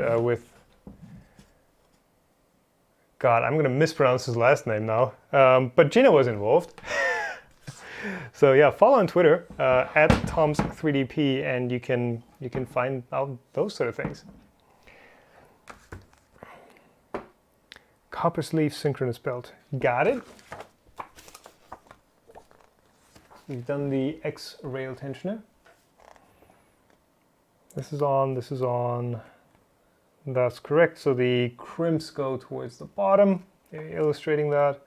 God, I'm going to mispronounce his last name now. But Gina was involved. So yeah, follow on Twitter at Toms3DP, and you can find out those sort of things. Copper sleeve synchronous belt. Got it. We've done the X rail tensioner. This is on, this is on. That's correct. So the crimps go towards the bottom, illustrating that.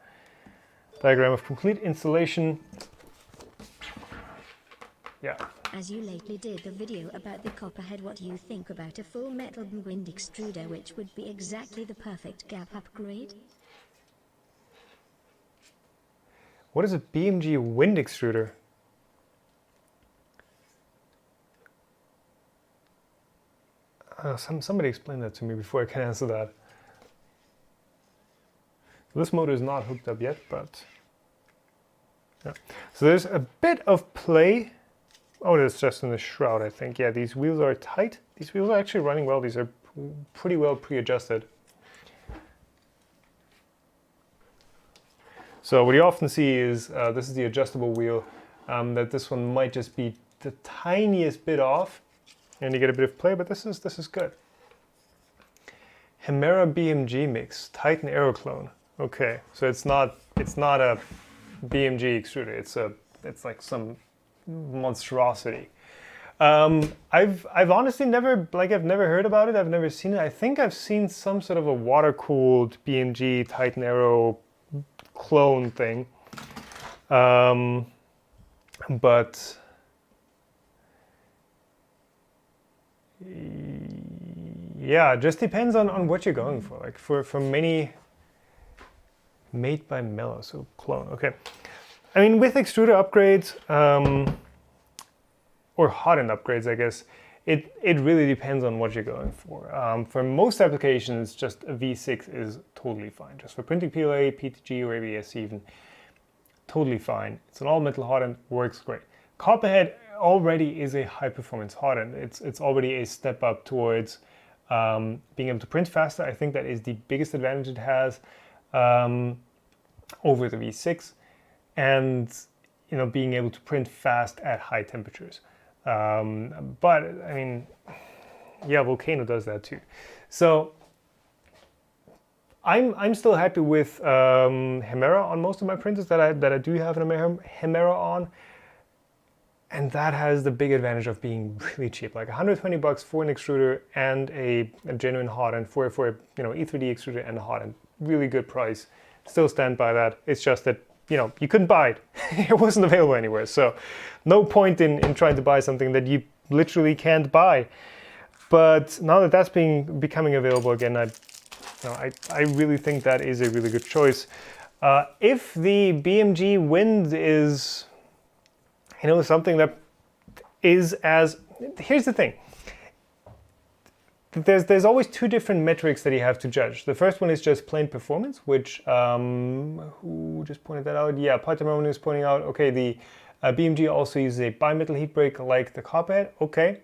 Diagram of complete installation. Yeah. As you lately did the video about the copperhead, what do you think about a full metal wind extruder, which would be exactly the perfect gap upgrade? What is a BMG wind extruder? Somebody explain that to me before I can answer that. This motor is not hooked up yet, but yeah. So there's a bit of play. Oh, that's just in the shroud, I think. Yeah, these wheels are tight. These wheels are actually running well. These are pretty well pre-adjusted. So what you often see is, this is the adjustable wheel, that this one might just be the tiniest bit off, and you get a bit of play, but this is good. Hemera BMG mix, Titan Aero clone. Okay, so it's not a BMG extruder. It's like some monstrosity. I've honestly never heard about it. I've never seen it. I think I've seen some sort of a water-cooled BMG Titan Aero clone thing, but yeah, it just depends on what you're going for. Like for many, made by Mello, so clone. Okay, I mean with extruder upgrades or hot end upgrades, I guess it really depends on what you're going for. For most applications, just a V6 is totally fine. Just for printing PLA, PTG, or ABS even, totally fine. It's an all-metal hot end, works great. Copperhead already is a high-performance hot end. It's already a step up towards being able to print faster. I think that is the biggest advantage it has over the V6, and being able to print fast at high temperatures. But I mean, yeah, Volcano does that too. So I'm still happy with Hemera on most of my printers that I do have an Hemera on, and that has the big advantage of being really cheap, like 120 bucks for an extruder and a genuine hot end for E3D extruder and a hot end. Really good price. Still stand by that. It's just that you couldn't buy it. It wasn't available anywhere. So no point in trying to buy something that you literally can't buy. But now that that's becoming available again, I really think that is a really good choice. If the BMG Wind is, something that is as, here's the thing. There's always two different metrics that you have to judge. The first one is just plain performance, which, who just pointed that out? Yeah, Python is pointing out, okay, the BMG also uses a bimetal heat break like the Copperhead. Okay,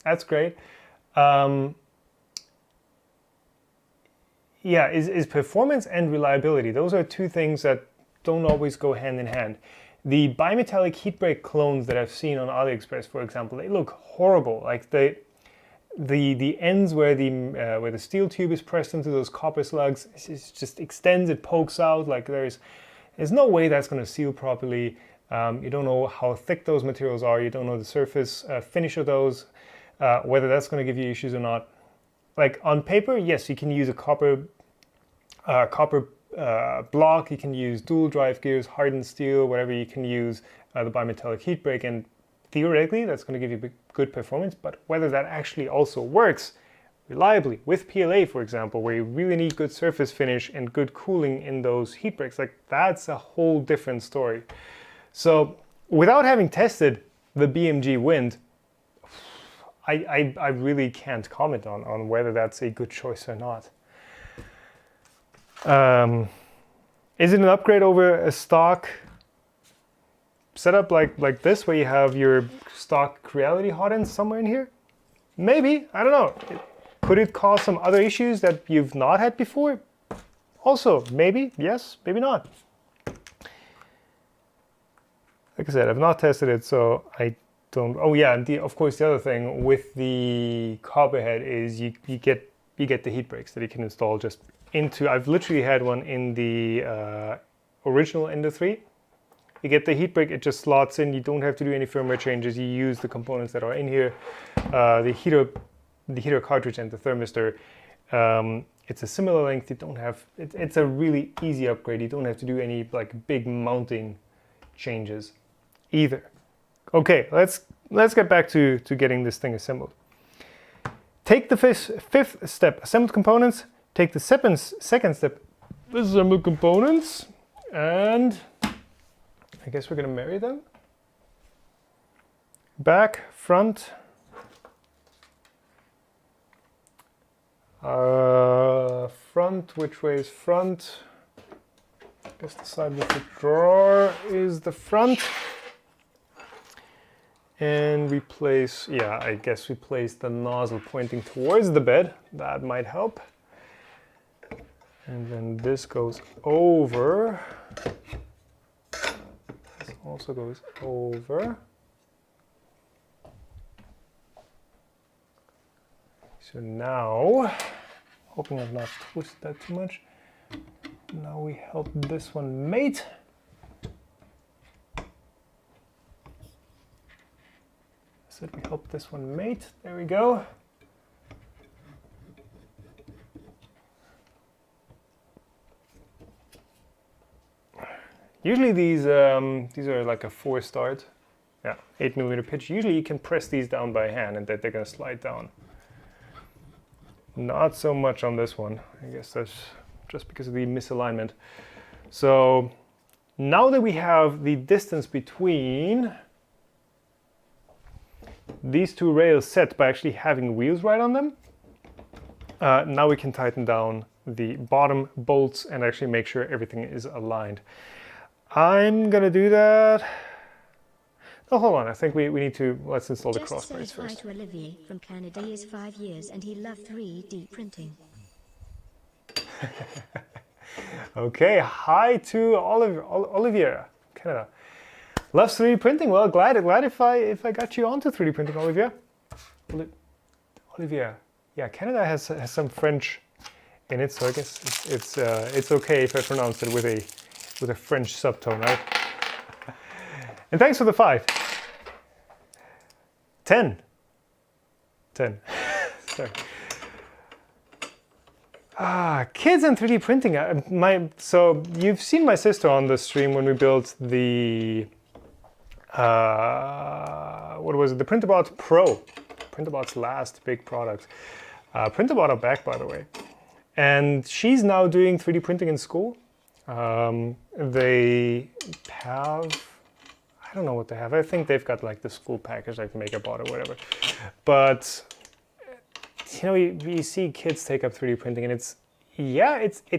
that's great. Yeah, is performance and reliability. Those are two things that don't always go hand in hand. The bimetallic heat break clones that I've seen on AliExpress, for example, they look horrible. Like the ends where the steel tube is pressed into those copper slugs, it just extends, it pokes out. Like there's no way that's going to seal properly. You don't know how thick those materials are. You don't know the surface finish of those, whether that's going to give you issues or not. Like on paper, yes, you can use a copper block. You can use dual drive gears, hardened steel, whatever. You can use the bimetallic heat break, and theoretically that's going to give you good performance. But whether that actually also works reliably with PLA, for example, where you really need good surface finish and good cooling in those heat breaks, like that's a whole different story. So without having tested the BMG Wind, I really can't comment on whether that's a good choice or not. Is it an upgrade over a stock setup like this, where you have your stock Creality hot ends somewhere in here? Maybe, I don't know. Could it cause some other issues that you've not had before? Also, maybe, yes, maybe not. Like I said, I've not tested it, so I don't. Oh yeah, and of course the other thing with the copperhead is you get the heat breaks that you can install just into. I've literally had one in the original Ender-3. You get the heat break, it just slots in. You don't have to do any firmware changes. You use the components that are in here, the heater cartridge and the thermistor. It's a similar length. You don't have. It's a really easy upgrade. You don't have to do any like big mounting changes either. Okay, let's get back to getting this thing assembled. Take the fifth step, assembled components. Take the second step, assemble components, and I guess we're gonna marry them. Back, front, front, which way is front? I guess the side with the drawer is the front. And we place, yeah, I guess we place the nozzle pointing towards the bed. That might help. And then this goes over. This also goes over. So now, hoping I've not twisted that too much. Now we help this one mate. So we help this one mate. There we go. Usually these are like a 4-start, yeah, 8mm pitch. Usually you can press these down by hand and that they're going to slide down. Not so much on this one. I guess that's just because of the misalignment. So now that we have the distance between these two rails set by actually having wheels right on them, now we can tighten down the bottom bolts and actually make sure everything is aligned. I'm gonna do that. Oh, hold on. I think we need to, let's install the crossbars first. Hi to Olivier from Canada. He is 5 years and he loved 3D printing. Okay, hi to Olivier, Canada. Loves 3D printing. Well, glad if I got you onto 3D printing, Olivier. Olivier, yeah, Canada has some French in it, so I guess it's okay if I pronounce it with a French subtone, right? And thanks for the 5. 10. Sorry. Kids and 3D printing. So you've seen my sister on the stream when we built the what was it? The Printabot Pro. Printabot's last big product. Printabot are back, by the way, and she's now doing 3D printing in school. They have, I don't know what they have. I think they've got like the school package, like MakerBot or whatever. But you know, you see kids take up 3D printing, and it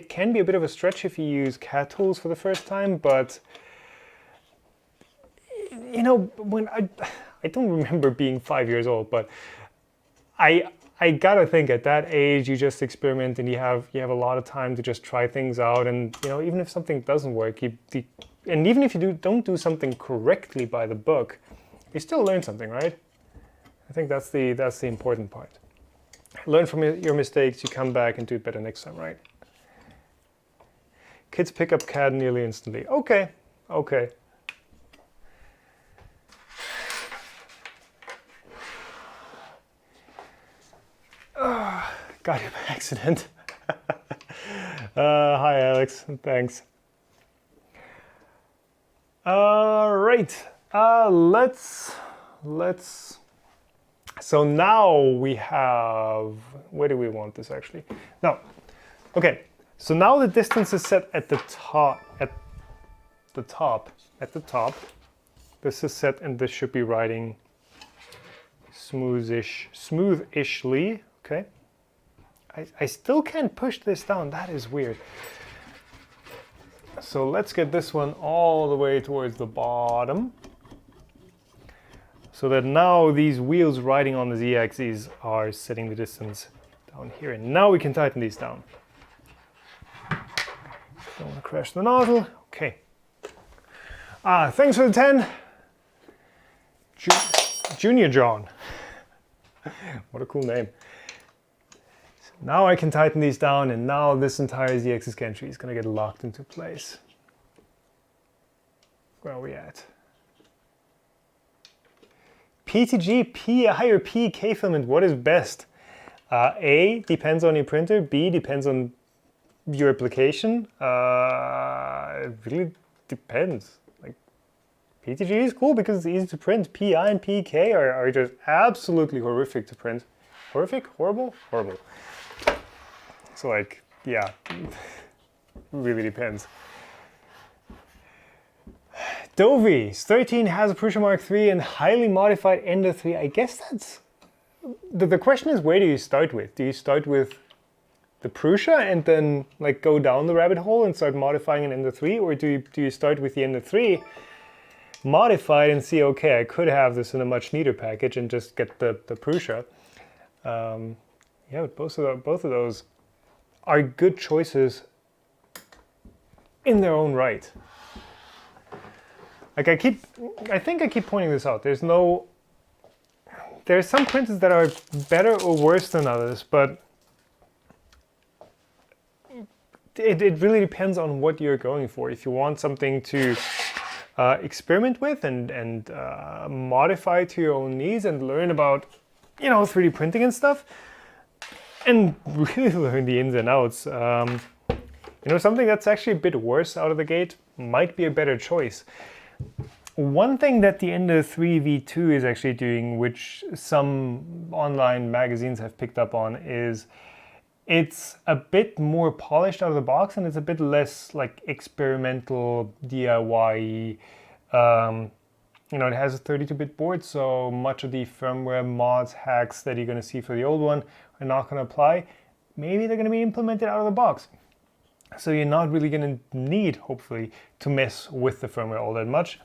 can be a bit of a stretch if you use CAD tools for the first time. But you know, when I don't remember being 5 years old, but I gotta think at that age you just experiment and you have a lot of time to just try things out, and you know, even if something doesn't work, and even if you don't do something correctly by the book, you still learn something, right? I think that's the important part. Learn from your mistakes, you come back and do it better next time, right? Kids pick up CAD nearly instantly. Okay. Got him by accident. Hi, Alex. Thanks. All right. Let's. So now we have. Where do we want this actually? No. Okay. So now the distance is set at the top. At the top. This is set, and this should be riding smoothishly. Okay. I still can't push this down. That is weird. So let's get this one all the way towards the bottom, so that now these wheels riding on the z-axis are setting the distance down here. And now we can tighten these down. Don't want to crash the nozzle. Okay. Thanks for the 10. Junior John. What a cool name. So now I can tighten these down, and now this entire z-axis gantry is going to get locked into place. Where are we at? PTG, P, higher P, K filament, what is best? A, depends on your printer. B, depends on your application. It really depends. Like, PTG is cool because it's easy to print. PI and PK are just absolutely horrific to print. Horrific? Horrible? Horrible. So like, yeah, really depends. Dovi, 13 has a Prusa Mark III and highly modified Ender-3. I guess that's... The question is, where do you start with? Do you start with the Prusa and then like go down the rabbit hole and start modifying an Ender-3, or do you start with the Ender-3, modify it and see, okay, I could have this in a much neater package and just get the Prusa. Yeah, but both of those are good choices in their own right. Like I think I keep pointing this out. There's some printers that are better or worse than others, but it really depends on what you're going for. If you want something to experiment with and modify to your own needs and learn about, 3D printing and stuff, and really learn the ins and outs, something that's actually a bit worse out of the gate might be a better choice. One thing that the Ender-3 V2 is actually doing, which some online magazines have picked up on, is it's a bit more polished out of the box and it's a bit less like experimental DIY. It has a 32-bit board, so much of the firmware mods, hacks that you're going to see for the old one are not going to apply. Maybe they're going to be implemented out of the box. So you're not really going to need, hopefully, to mess with the firmware all that much.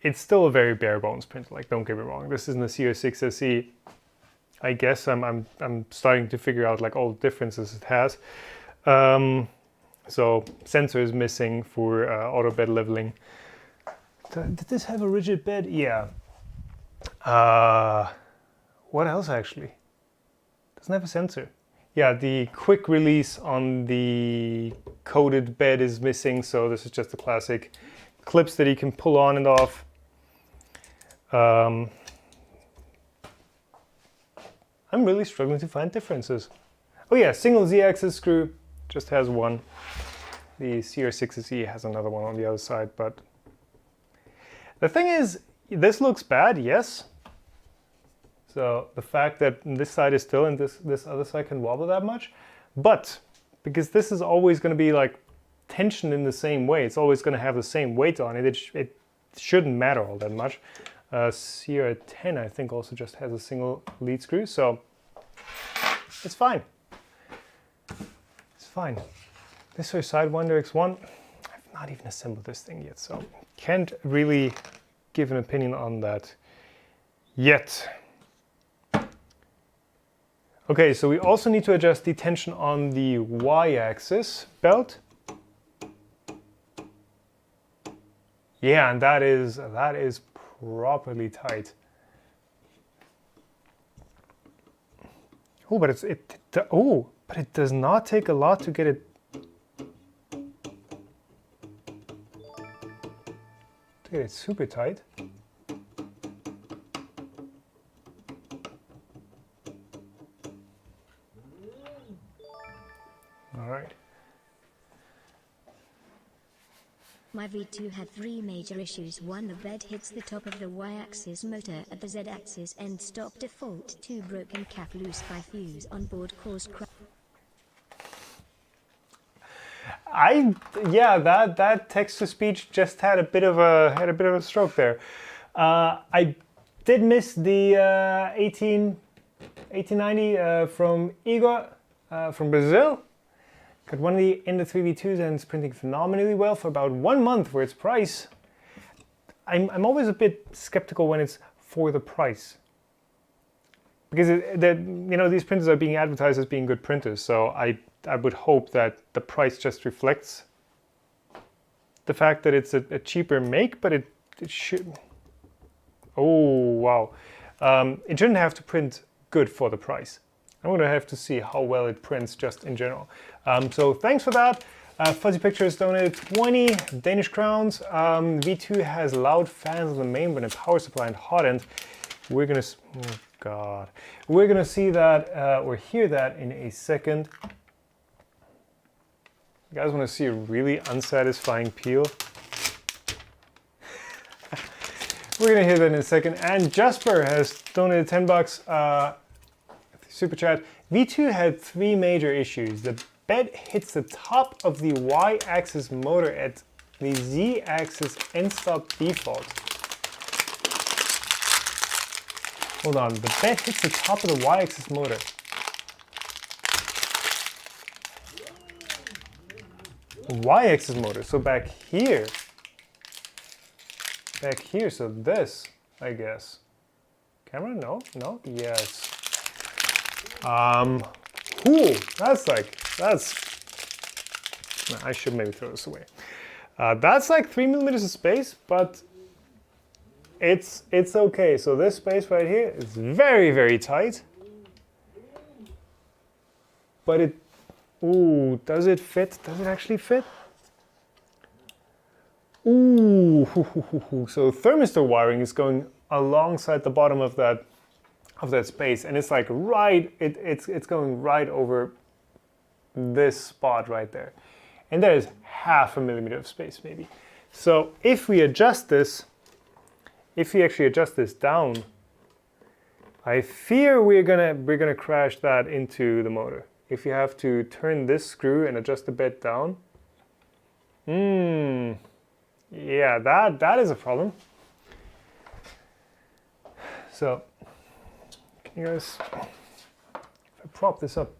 It's still a very bare bones printer, like don't get me wrong. This isn't a CR6 SE. I guess I'm starting to figure out like all the differences it has. So sensor is missing for auto bed leveling. Did this have a rigid bed? Yeah. What else actually? Doesn't have a sensor. Yeah, the quick release on the coated bed is missing, so this is just the classic clips that you can pull on and off. I'm really struggling to find differences. Oh yeah, single Z-axis screw, just has one. The CR6SE has another one on the other side, but the thing is, this looks bad, yes. So the fact that this side is still and this other side can wobble that much, but because this is always going to be like tensioned in the same way, it's always going to have the same weight on it, it shouldn't matter all that much. CR10 I think also just has a single lead screw, so it's fine. It's fine. This is Sidewinder X1. I've not even assembled this thing yet, so can't really give an opinion on that yet. Okay, so we also need to adjust the tension on the Y-axis belt. Yeah, and that is properly tight. Oh, but but it does not take a lot to get it. To get it super tight. All right. My V2 had 3 major issues. 1. The bed hits the top of the Y-axis motor at the Z-axis end stop default. 2. Broken cap loose by fuse on board caused crash. Yeah, that text-to-speech just had a bit of a stroke there. I did miss the 1890 from Igor from Brazil. Got one of the Ender-3 V2s and it's printing phenomenally well for about 1 month for its price. I'm always a bit skeptical when it's for the price. Because these printers are being advertised as being good printers, so I would hope that the price just reflects the fact that it's a cheaper make, but it should... Oh, wow. It shouldn't have to print good for the price. I'm going to have to see how well it prints just in general. So thanks for that. Fuzzy Pictures donated 20 Danish crowns. V2 has loud fans on the main when a power supply and hot end. We're going to... Oh, God. We're going to see that or hear that in a second. You guys want to see a really unsatisfying peel? We're going to hear that in a second. And Jasper has donated 10 bucks. Super chat. V2 had 3 major issues. The bed hits the top of the Y-axis motor at the Z-axis end stop default. Hold on, the bed hits the top of the Y-axis motor. Y-axis motor, so back here. Back here, so this, I guess. Camera? No? No? Yes. Ooh, that's... I should maybe throw this away. That's like 3 millimeters of space, but it's okay. So this space right here is very, very tight. But it... Ooh, does it fit? Does it actually fit? Ooh, so thermistor wiring is going alongside the bottom of that space, and it's like it's going right over this spot right there, and there is 0.5 millimeter of space maybe. So if we adjust this, if we actually adjust this down, I fear we're gonna crash that into the motor. If you have to turn this screw and adjust the bed down, yeah, that is a problem. So, can you guys, if I prop this up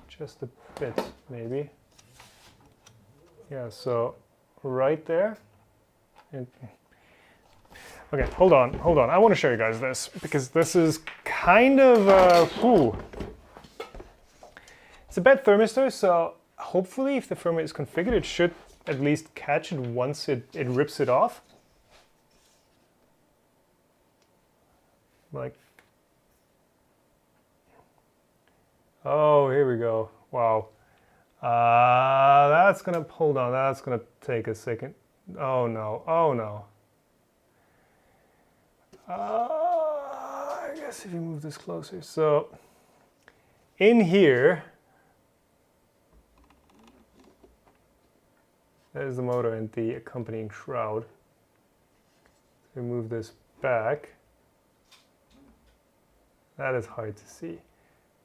just a bit, maybe. Yeah, so right there. And, okay, hold on. I want to show you guys this because this is kind of, it's a bed thermistor, so hopefully if the firmware is configured, it should at least catch it once it rips it off. Like, oh, here we go. Wow. That's gonna, hold on, that's gonna take a second. Oh no, oh no. I guess if you move this closer. So, in here, there's the motor and the accompanying shroud. So move this back. That is hard to see.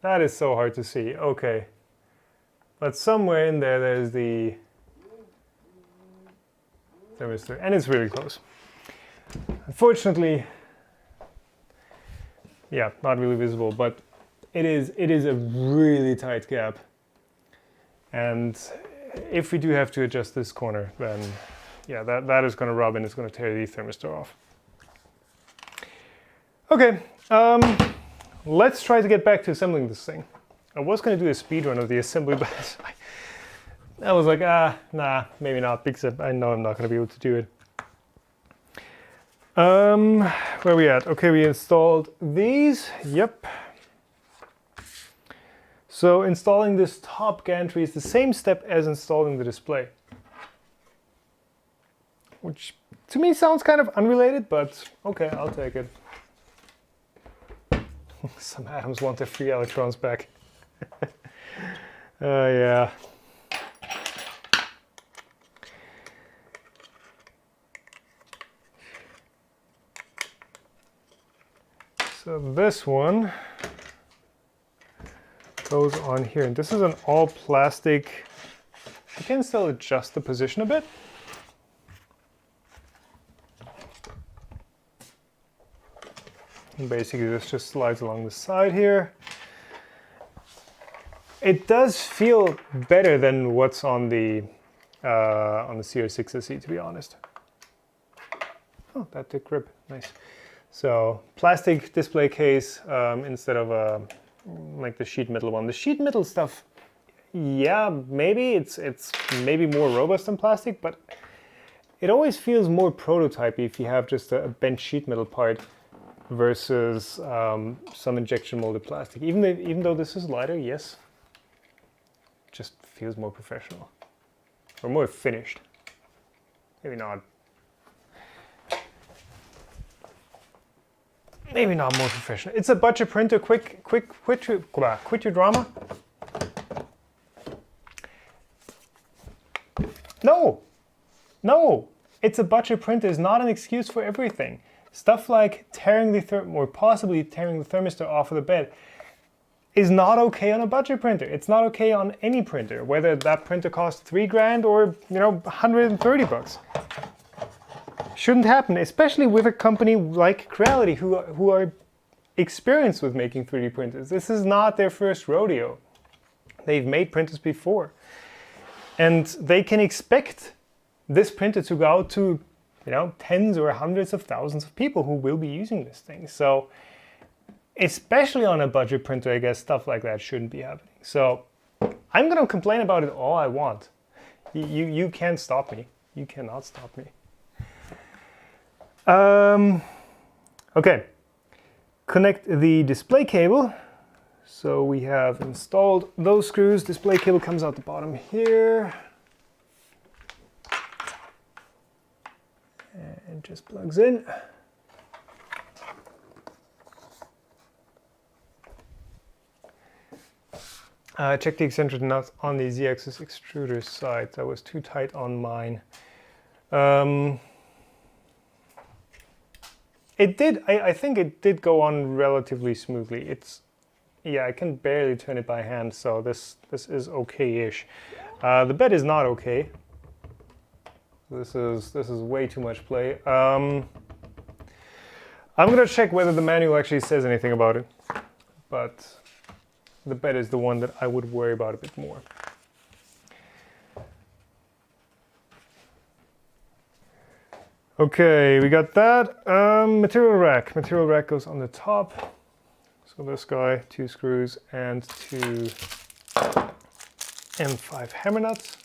That is so hard to see. Okay. But somewhere in there, there's the thermistor, and it's really close. Unfortunately, yeah, not really visible, but it is a really tight gap. And if we do have to adjust this corner, then yeah, that is going to rub and it's going to tear the thermistor off. Okay, let's try to get back to assembling this thing. I was going to do a speed run of the assembly, but I was like, nah, maybe not, because I know I'm not going to be able to do it. Where are we at? Okay, we installed these. Yep. So installing this top gantry is the same step as installing the display, which to me sounds kind of unrelated, but okay, I'll take it. Some atoms want their free electrons back. Yeah. So this one goes on here, and this is an all plastic. You can still adjust the position a bit. And basically this just slides along the side here. It does feel better than what's on the CR6 SE, to be honest. Oh, that did grip, nice. So plastic display case instead of like the sheet metal one. The sheet metal stuff, yeah, maybe it's maybe more robust than plastic, but it always feels more prototypey if you have just a bent sheet metal part versus some injection molded plastic. Even though this is lighter, yes, just feels more professional or more finished. Maybe not. Maybe not more professional. It's a budget printer. Quit your drama. No, it's a budget printer. It's not an excuse for everything. Stuff like possibly tearing the thermistor off of the bed is not okay on a budget printer. It's not okay on any printer, whether that printer costs $3,000 or 130 bucks. Shouldn't happen, especially with a company like Creality who are experienced with making 3D printers. This is not their first rodeo. They've made printers before. And they can expect this printer to go out to tens or hundreds of thousands of people who will be using this thing. So especially on a budget printer, I guess stuff like that shouldn't be happening. So I'm going to complain about it all I want. You can't stop me. You cannot stop me. Okay, connect the display cable. So we have installed those screws. Display cable comes out the bottom here. And just plugs in. Check the eccentric nuts on the Z-axis extruder side. That was too tight on mine. It did. I think it did go on relatively smoothly. Yeah, I can barely turn it by hand, so this is okay-ish. The bed is not okay. This is way too much play. I'm gonna check whether the manual actually says anything about it, but the bed is the one that I would worry about a bit more. Okay, we got that. Material rack. Material rack goes on the top. So this guy, 2 screws and 2 M5 hammer nuts.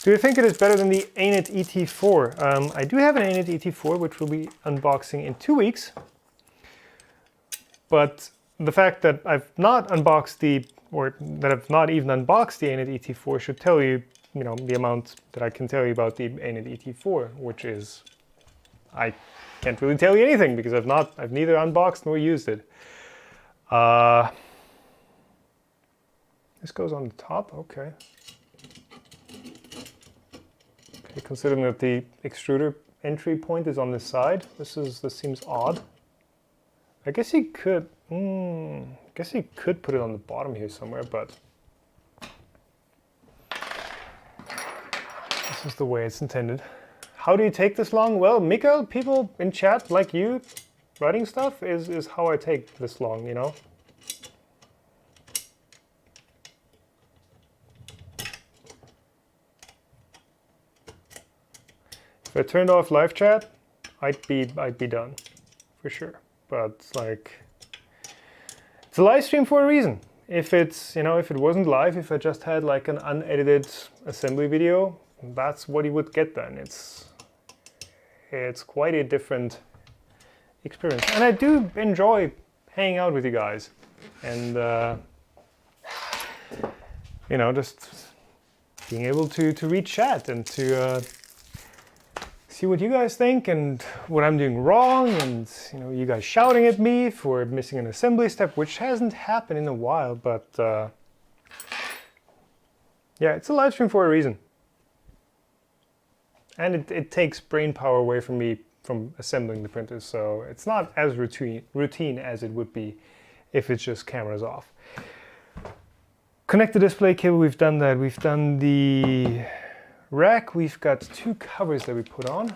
Do you think it is better than the ANET ET4? I do have an ANET ET4, which we'll be unboxing in 2 weeks. But the fact that I've not unboxed that I've not even unboxed the ANET ET4 should tell you, the amount that I can tell you about the ANET ET4, which is, I can't really tell you anything because I've neither unboxed nor used it. This goes on the top, okay. Okay, considering that the extruder entry point is on this side, this seems odd. I guess he could put it on the bottom here somewhere, but this is the way it's intended. How do you take this long? Well, Mikael, people in chat like you writing stuff is how I take this long, If I turned off live chat, I'd be done for sure. But it's a live stream for a reason. If it's if it wasn't live, if I just had like an unedited assembly video, that's what you would get then. It's quite a different experience, and I do enjoy hanging out with you guys, and just being able to read chat and to see what you guys think and what I'm doing wrong, and you guys shouting at me for missing an assembly step, which hasn't happened in a while, but yeah, it's a live stream for a reason. And it takes brain power away from me from assembling the printers, so it's not as routine as it would be if it's just cameras off. Connect the display cable, we've done that. We've done the rack, we've got 2 covers that we put on.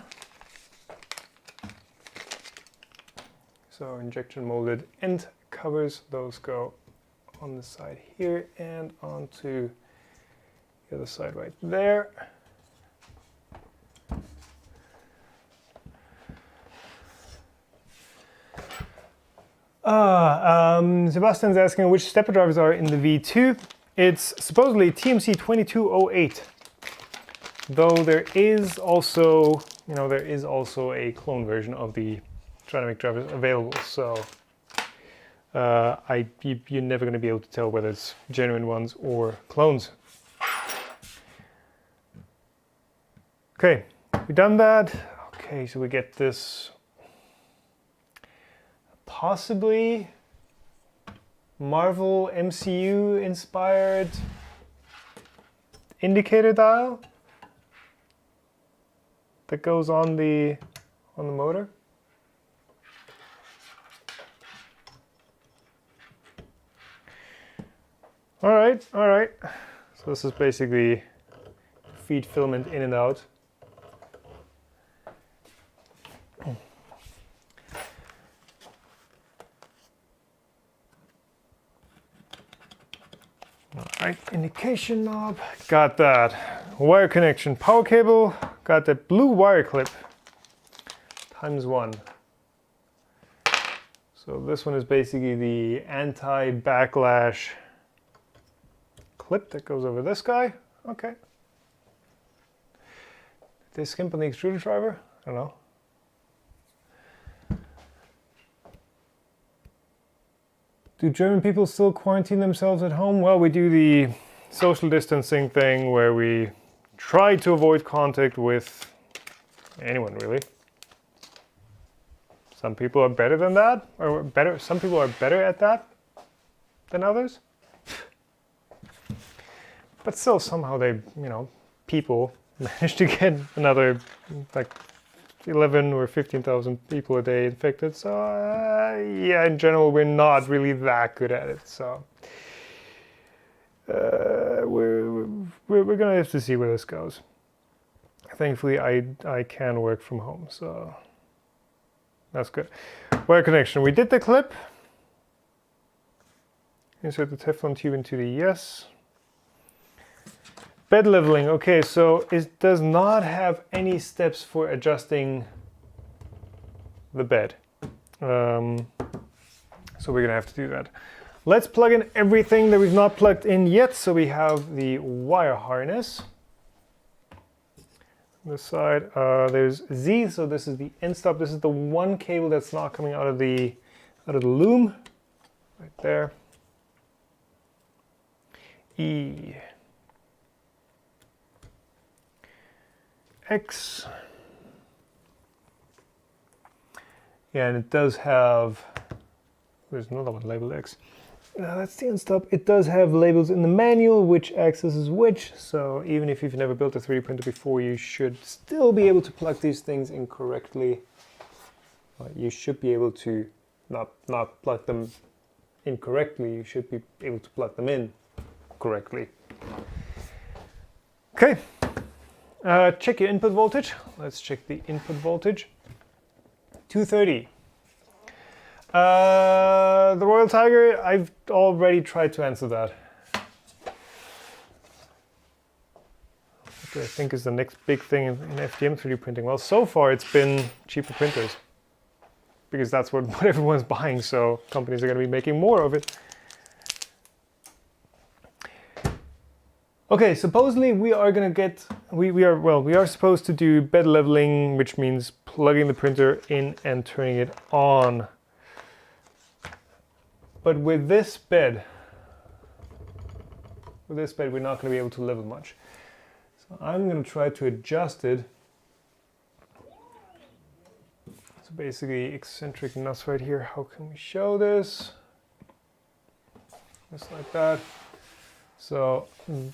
So injection molded and covers, those go on the side here and onto the other side right there. Sebastian's asking which stepper drivers are in the V2. It's supposedly TMC 2208, though there is also, a clone version of the Dynamic drivers available. So you're never going to be able to tell whether it's genuine ones or clones. Okay, we've done that. Okay, so we get this possibly Marvel MCU inspired indicator dial that goes on the motor. All right. So this is basically feed filament in and out. Alright, indication knob, got that. Wire connection, power cable, got that blue wire clip, ×1. So this one is basically the anti-backlash clip that goes over this guy. Okay. Did they skimp on the extruder driver? I don't know. Do German people still quarantine themselves at home? Well, we do the social distancing thing where we try to avoid contact with anyone, really. Some people are better than that, or better. Some people are better at that than others. But still, somehow they, people manage to get another, like, 11 or 15,000 people a day infected. So yeah, in general, we're not really that good at it. So we're gonna have to see where this goes. Thankfully, I can work from home, so that's good. Wire connection. We did the clip. Insert the Teflon tube into the yes. Bed leveling. Okay, so it does not have any steps for adjusting the bed. So we're gonna have to do that. Let's plug in everything that we've not plugged in yet. So we have the wire harness. On this side, there's Z, so this is the end stop. This is the one cable that's not coming out of the loom. Right there. E. X. Yeah, and it does have, there's another one labeled X. That's the end stop. It does have labels in the manual, which accesses which, so even if you've never built a 3D printer before, you should still be able to plug these things in correctly. You should be able to not plug them incorrectly, you should be able to plug them in correctly. Okay. Check your input voltage. Let's check the input voltage. 230. The Royal Tiger, I've already tried to answer that. What do I think is the next big thing in FDM 3D printing? Well, so far it's been cheaper printers, because that's what everyone's buying, so companies are going to be making more of it. Okay, supposedly we are going to get, we are supposed to do bed leveling, which means plugging the printer in and turning it on. But with this bed, we're not going to be able to level much. So I'm going to try to adjust it. So basically eccentric nuts right here. How can we show this? Just like that. So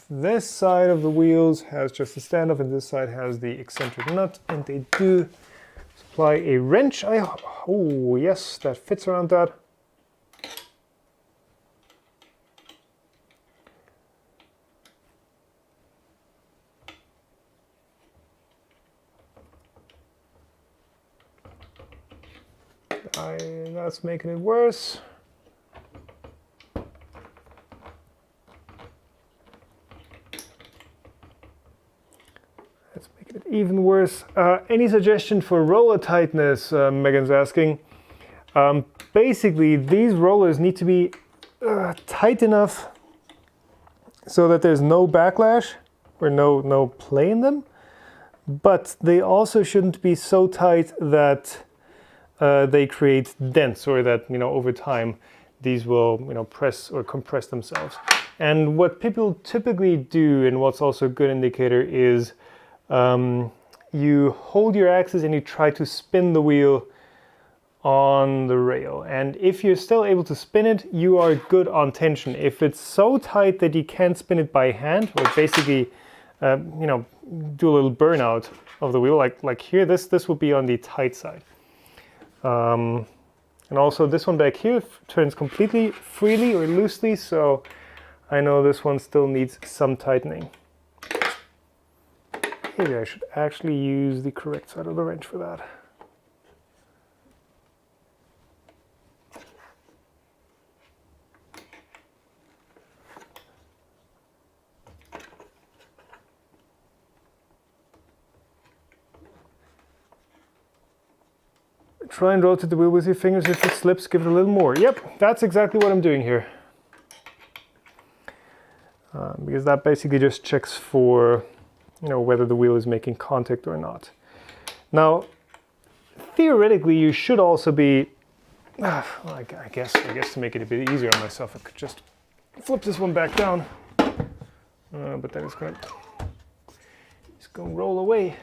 this side of the wheels has just a standoff and this side has the eccentric nut, and they do supply a wrench. Oh yes, that fits around that. That's making it worse. Let's make it even worse. Any suggestion for roller tightness? Megan's asking. Basically, these rollers need to be tight enough so that there's no backlash or no play in them, but they also shouldn't be so tight that they create dents, or that, you know, over time these will, you know, press or compress themselves. And what people typically do, and what's also a good indicator, is you hold your axis and you try to spin the wheel on the rail. And if you're still able to spin it, you are good on tension. If it's so tight that you can't spin it by hand, or basically, you know, do a little burnout of the wheel, like here, this will be on the tight side. And also this one back here turns completely freely or loosely, so I know this one still needs some tightening. Maybe I should actually use the correct side of the wrench for that. Try and rotate the wheel with your fingers. If it slips, give it a little more. Yep, that's exactly what I'm doing here. Because that basically just checks for, you know, whether the wheel is making contact or not. Now, theoretically, you should also be, well, I guess to make it a bit easier on myself, I could just flip this one back down. But then it's going to roll away.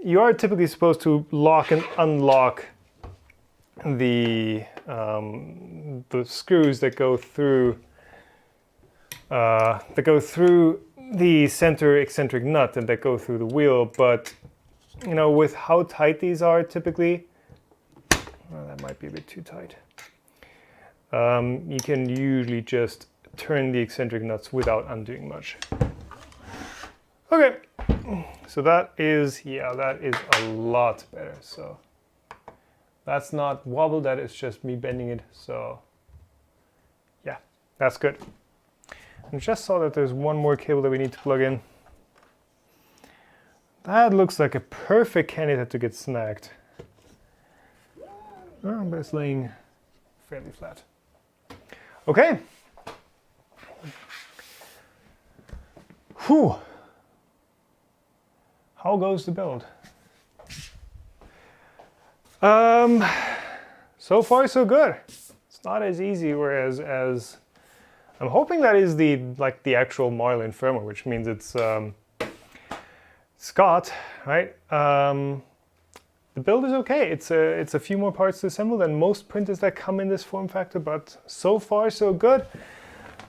You are typically supposed to lock and unlock the screws that go through the center eccentric nut and that go through the wheel. But, you know, with how tight these are typically, well, that might be a bit too tight. You can usually just turn the eccentric nuts without undoing much. Okay, so that is a lot better. So that's not wobble, that is just me bending it. So yeah, that's good. I just saw that there's one more cable that we need to plug in. That looks like a perfect candidate to get snagged. Oh, but it's laying fairly flat. Okay. Whew. How goes the build? So far so good. It's not as easy, whereas as I'm hoping that is the actual Marlin firmware, which means it's Scott, right? The build is okay. It's a few more parts to assemble than most printers that come in this form factor, but so far so good.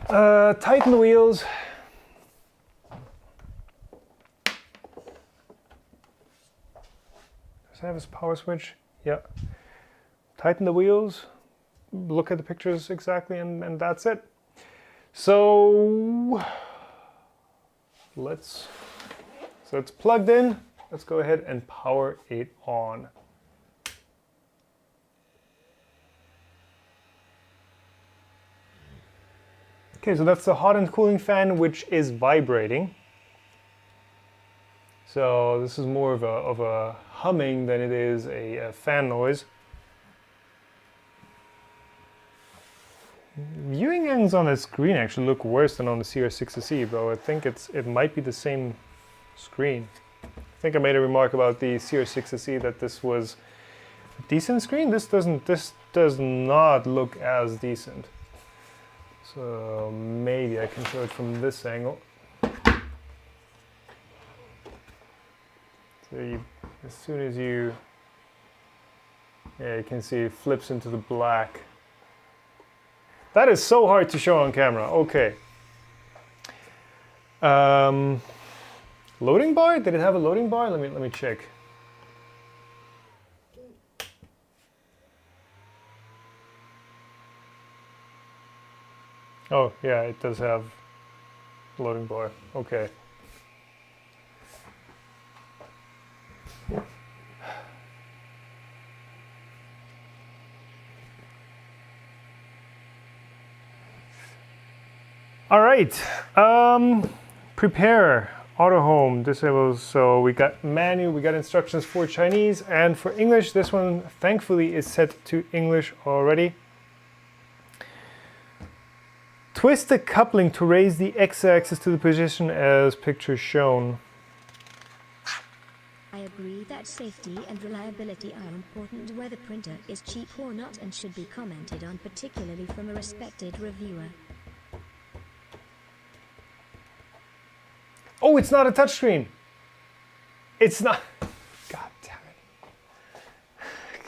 Tighten the wheels. Does it have a power switch? Yeah. Tighten the wheels. Look at the pictures exactly, and that's it. So it's plugged in. Let's go ahead and power it on. Okay, so that's the hot and cooling fan, which is vibrating. So this is more of a humming than it is a fan noise. Viewing angles on the screen actually look worse than on the CR6SE, though I think it might be the same screen. I think I made a remark about the CR6SE that this was a decent screen. This does not look as decent. So maybe I can show it from this angle. So as soon as you can see it flips into the black. That is so hard to show on camera. Okay. Loading bar? Did it have a loading bar? Let me check. Oh yeah, it does have a loading bar. Okay. All right, prepare. Auto home disables. So we got manual, we got instructions for Chinese and for English. This one thankfully is set to English already. Twist the coupling to raise the x-axis to the position as picture shown. I agree that safety and reliability are important whether printer is cheap or not and should be commented on, particularly from a respected reviewer. Oh, it's not a touchscreen. It's not. God damn it.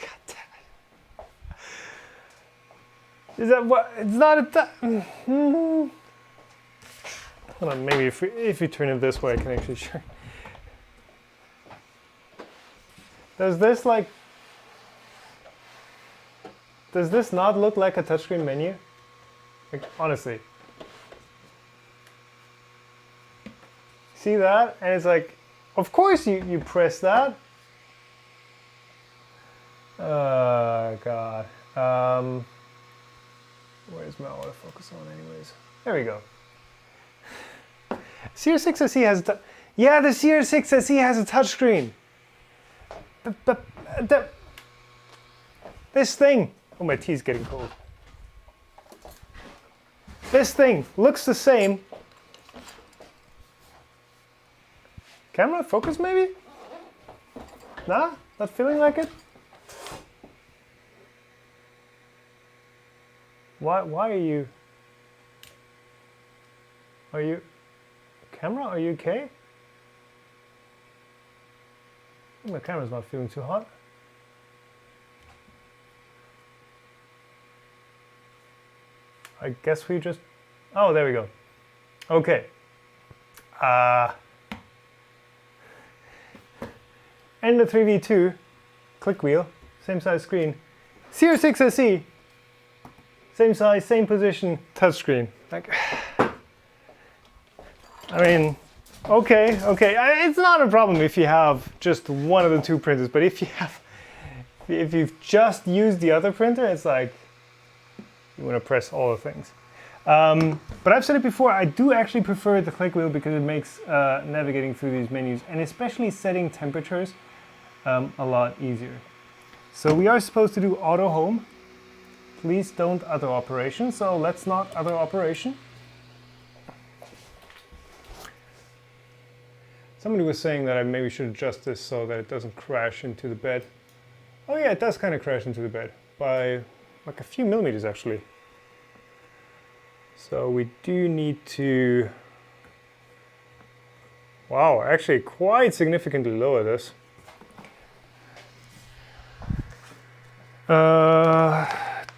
God damn it. Is that what? It's not a Hold on, maybe if you turn it this way, I can actually show. Does this not look like a touchscreen menu? Like, honestly. See that? And it's like, of course you press that. God. Where's my autofocus on anyways? There we go. CR6SE has a yeah, the CR6SE has a touchscreen. This thing, oh, my tea's getting cold. This thing looks the same. Camera focus maybe? Nah, not feeling like it? Why are you, camera, are you okay? My camera's not feeling too hot. I guess we just, oh, there we go. Okay. Ender-3 V2, click wheel, same size screen. CR6SE, same size, same position, touchscreen. Like, I mean, okay. It's not a problem if you have just one of the two printers, but if you've just used the other printer, it's like you want to press all the things. But I've said it before, I do actually prefer the click wheel because it makes navigating through these menus and especially setting temperatures a lot easier. So we are supposed to do auto home. Please don't other operation. So let's not other operation. Somebody was saying that I maybe should adjust this so that it doesn't crash into the bed. Oh yeah, it does kind of crash into the bed by like a few millimeters actually. So we do need to, wow, actually quite significantly lower this.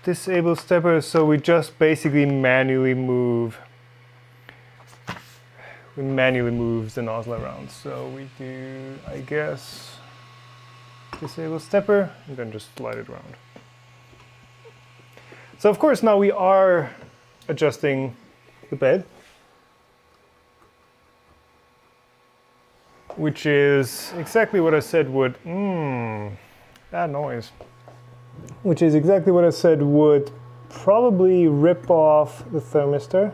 Disable stepper, so we just basically manually move. We manually move the nozzle around. So we do, I guess, disable stepper and then just slide it around. So of course now we are adjusting the bed, which is exactly what I said would, that noise, which is exactly what I said would probably rip off the thermistor.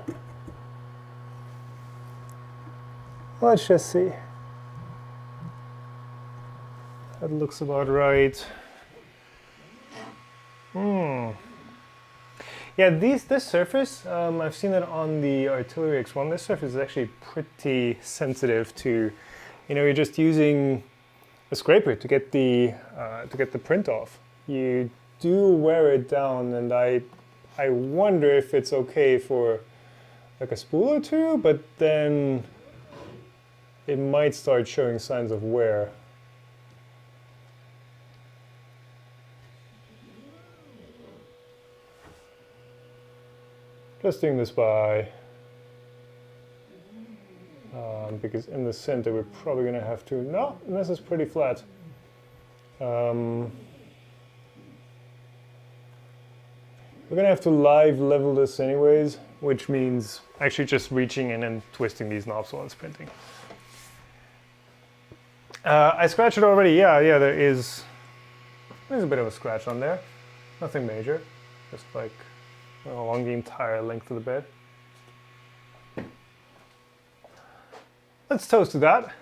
Let's just see. That looks about right. Yeah, this surface, I've seen it on the Artillery X1. This surface is actually pretty sensitive to, you know, you're just using a scraper to get the print off. You do wear it down, and I wonder if it's okay for like a spool or two, but then it might start showing signs of wear. Just doing this by, because in the center we're probably going to have to, no, this is pretty flat. We're going to have to live level this anyways, which means actually just reaching in and twisting these knobs while it's printing. I scratched it already, yeah, there's a bit of a scratch on there. Nothing major, just like along the entire length of the bed. let's toast to that.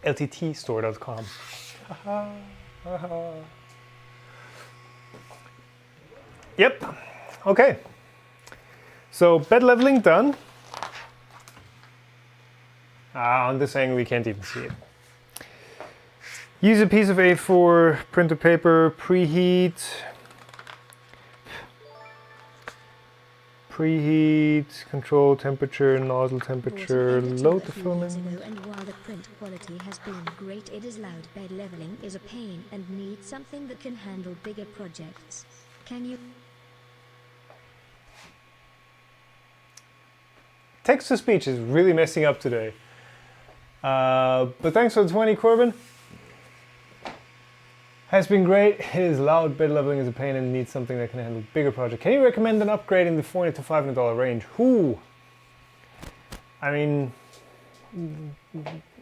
LTTstore.com. Yep. Okay. So bed leveling done. On this angle, you can't even see it. Use a piece of A4 printer paper, preheat, control temperature, nozzle temperature, load the filament. And while the print quality has been great, it is loud. Bed leveling is a pain and needs something that can handle bigger projects. Can you? Text-to-speech is really messing up today. But thanks for the 20, Corbin. Has been great. It is loud. Bed leveling is a pain and needs something that can handle bigger projects. Can you recommend an upgrade in the $400 to $500 range? Whoo! I mean,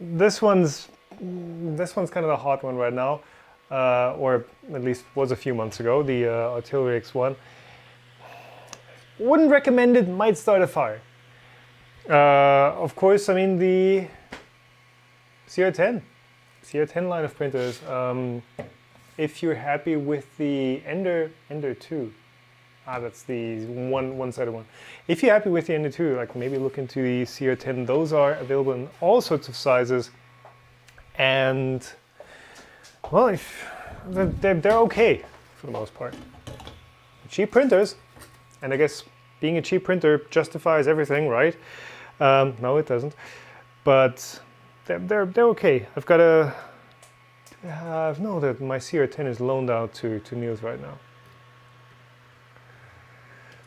this one's kind of the hot one right now, or at least was a few months ago. The Artillery X1. Wouldn't recommend it. Might start a fire. Of course, I mean the CR10 line of printers. If you're happy with the Ender-3, that's the one-sided one. If you're happy with the Ender-3, like maybe look into the CR10. Those are available in all sorts of sizes, and well, they're okay for the most part. Cheap printers, and I guess being a cheap printer justifies everything, right? No, it doesn't, but they're okay. I've got a. I know that my CR10 is loaned out to Niels right now.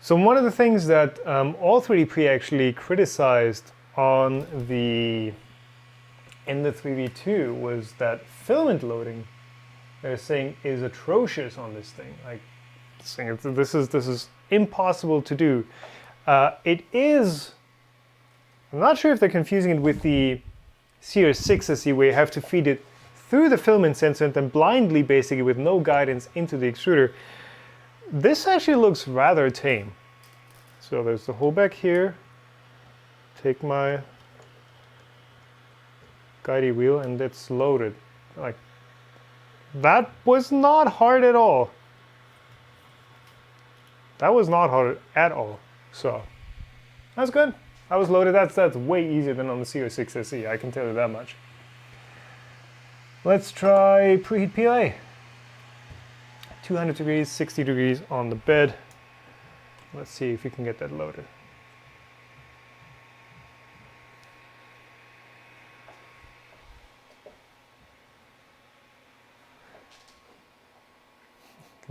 So one of the things that all 3D actually criticized on the Ender-3 V2 was that filament loading, they're saying, is atrocious on this thing. Like, saying this is impossible to do. It is. I'm not sure if they're confusing it with the CR6 SE, where you have to feed it through the filament sensor and then blindly, basically with no guidance, into the extruder. This actually looks rather tame. So there's the hole back here. Take my guidey wheel and it's loaded. Like, that was not hard at all. That was not hard at all. So that's good. I was loaded. That's way easier than on the CR6 SE, I can tell you that much. Let's try preheat PLA. 200 degrees, 60 degrees on the bed. Let's see if we can get that loaded.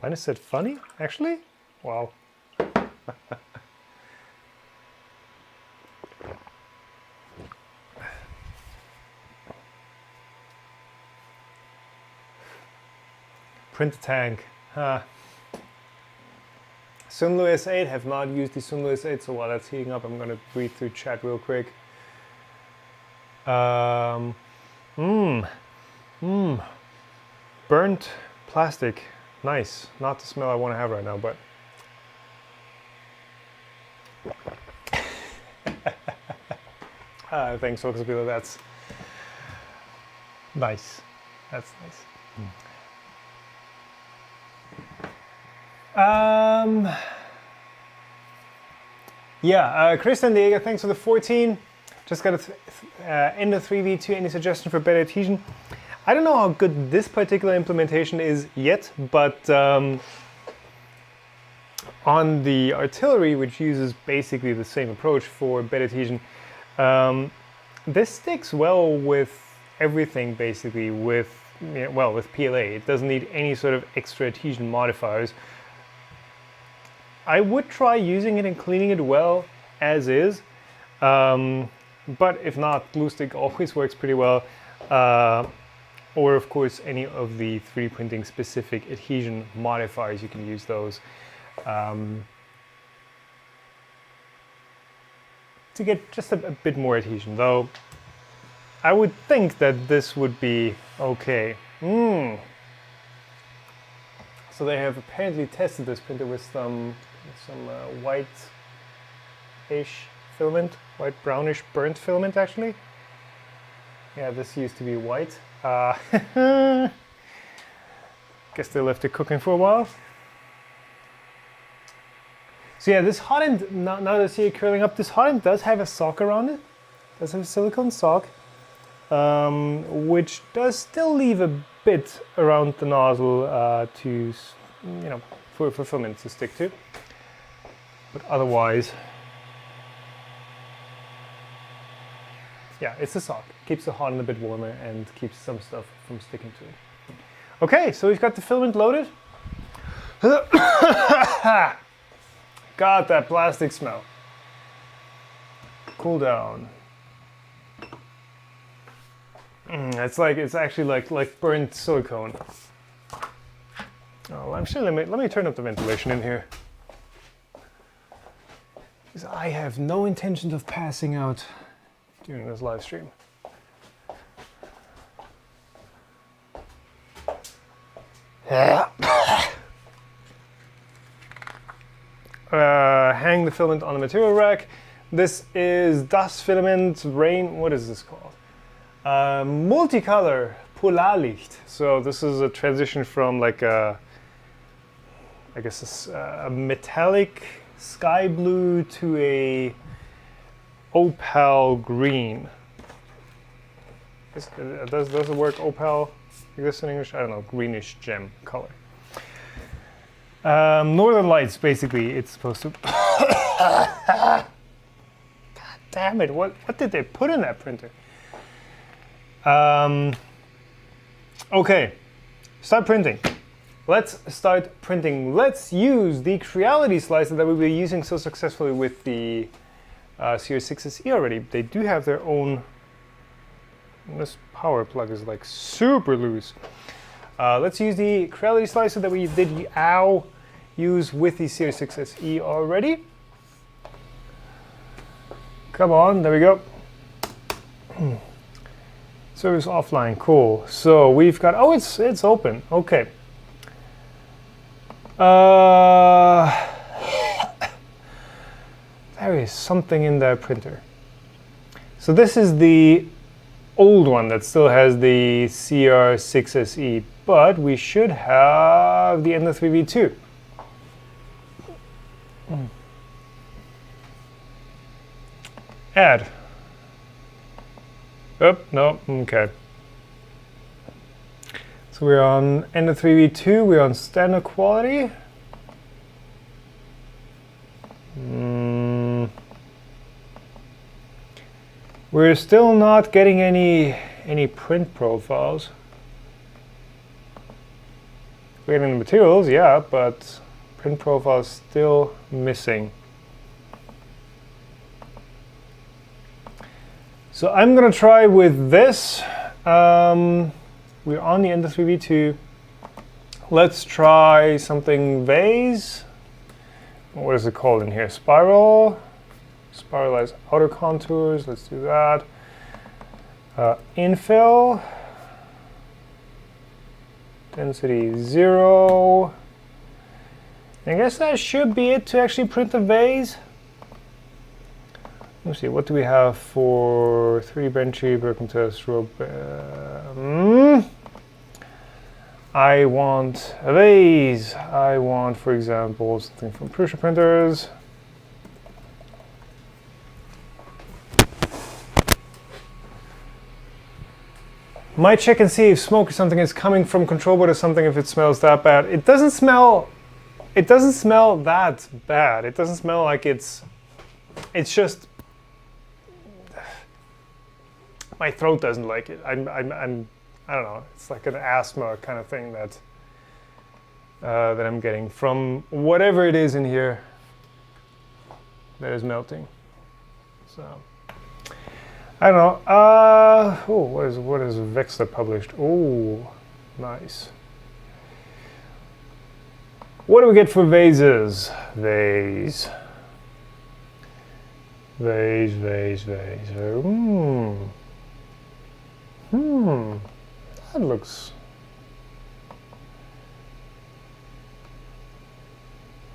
Linus said funny, actually? Wow. Print tank. Sunlu S8, have not used the Sunlu S8, so while that's heating up, I'm going to read through chat real quick. Burnt plastic. Nice. Not the smell I want to have right now, but... thanks, Oxabila. That's nice. That's nice. Christian Diego, thanks for the 14. Just got a Ender-3 V2. Any suggestion for better adhesion? I don't know how good this particular implementation is yet, but on the Artillery, which uses basically the same approach for bed adhesion, this sticks well with everything, basically, with PLA. It doesn't need any sort of extra adhesion modifiers. I would try using it and cleaning it well as is, but if not, glue stick always works pretty well, or of course any of the 3D printing specific adhesion modifiers, you can use those to get just a bit more adhesion, though I would think that this would be okay. So they have apparently tested this printer with some white white-ish filament, white brownish burnt filament actually. Yeah, this used to be white. Guess they left it cooking for a while. So yeah, this hot end, now that I see it curling up, this hot end does have a sock around it. It does have a silicone sock, which does still leave a bit around the nozzle to, you know, for filament to stick to. But otherwise, yeah, it's a sock. Keeps the hot end a bit warmer and keeps some stuff from sticking to it. Okay, so we've got the filament loaded. God, that plastic smell. Cool down. It's actually like burnt silicone. Oh, let me turn up the ventilation in here. Because I have no intention of passing out during this live stream. Hang the filament on the material rack. This is dust filament rain. What is this called? Multicolor Polarlicht. So this is a transition from like a, I guess a metallic sky blue to a opal green. Does the word opal exist in English? I don't know. Greenish gem color. Northern Lights, basically, it's supposed to. God damn it! What did they put in that printer? Okay, start printing. Let's start printing. Let's use the Creality slicer that we were using so successfully with the CR6SE already. They do have their own. This power plug is like super loose. Let's use the Creality slicer that we did use with the CR6SE already. Come on, there we go. Service offline, cool. So we've got, oh, it's open, okay. There is something in that printer. So this is the old one that still has the CR6SE, but we should have the Ender-3 V2. Add. Oh, no, okay. So we're on Ender-3 V2, we're on standard quality. We're still not getting any print profiles. We're getting the materials, yeah, but print profiles still missing. So I'm gonna try with this. We're on the Ender-3 V2. Let's try something vase. What is it called in here? Spiral. Spiralize outer contours. Let's do that. Infill. Density 0. I guess that should be it to actually print the vase. Let's see, what do we have for 3D Gantry, broken test, rope? I want a vase. I want, for example, something from Prusa printers. Might check and see if smoke or something is coming from control board or something if it smells that bad. It doesn't smell that bad. It doesn't smell like it's just my throat doesn't like it. I don't know. It's like an asthma kind of thing that I'm getting from whatever it is in here that is melting. So I don't know. Oh, what is Vexler published? Oh, nice. What do we get for vases? Vase.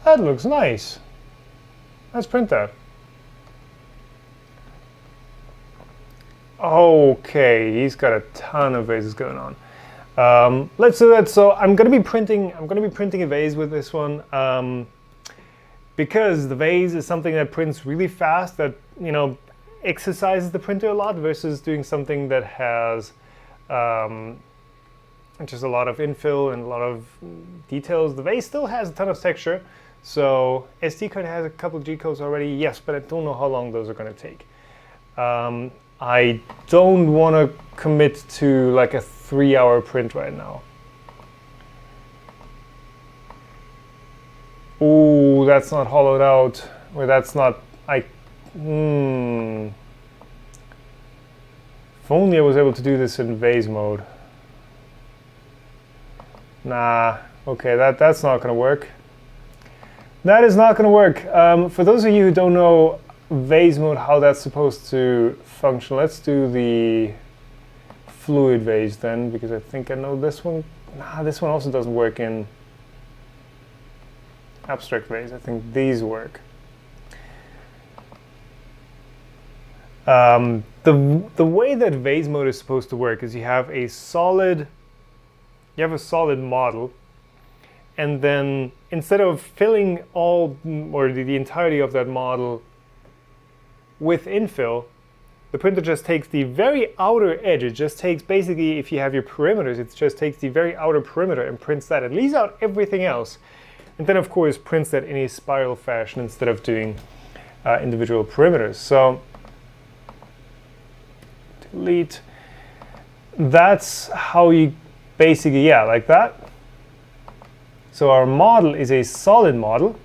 That looks nice. Let's print that. Okay, he's got a ton of vases going on. Let's do that. So I'm gonna be printing a vase with this one, because the vase is something that prints really fast, that, you know, exercises the printer a lot, versus doing something that has just a lot of infill and a lot of details. The vase still has a ton of texture, so SD card has a couple of G codes already, yes, but I don't know how long those are going to take. I don't want to commit to like a 3-hour print right now. Ooh, that's not hollowed out, or that's not, if only I was able to do this in vase mode. Nah, okay, that's not gonna work. That is not gonna work. For those of you who don't know vase mode, how that's supposed to function, let's do the fluid vase then, because I think I know this one. Nah, this one also doesn't work in abstract vase. I think these work. The way that vase mode is supposed to work is you have a solid model, and then instead of filling all or the entirety of that model with infill, the printer just takes the very outer edge. It just takes, basically, if you have your perimeters, it just takes the very outer perimeter and prints that. It leaves out everything else, and then of course prints that in a spiral fashion instead of doing individual perimeters. So delete. That's how you basically, yeah, like that. So our model is a solid model.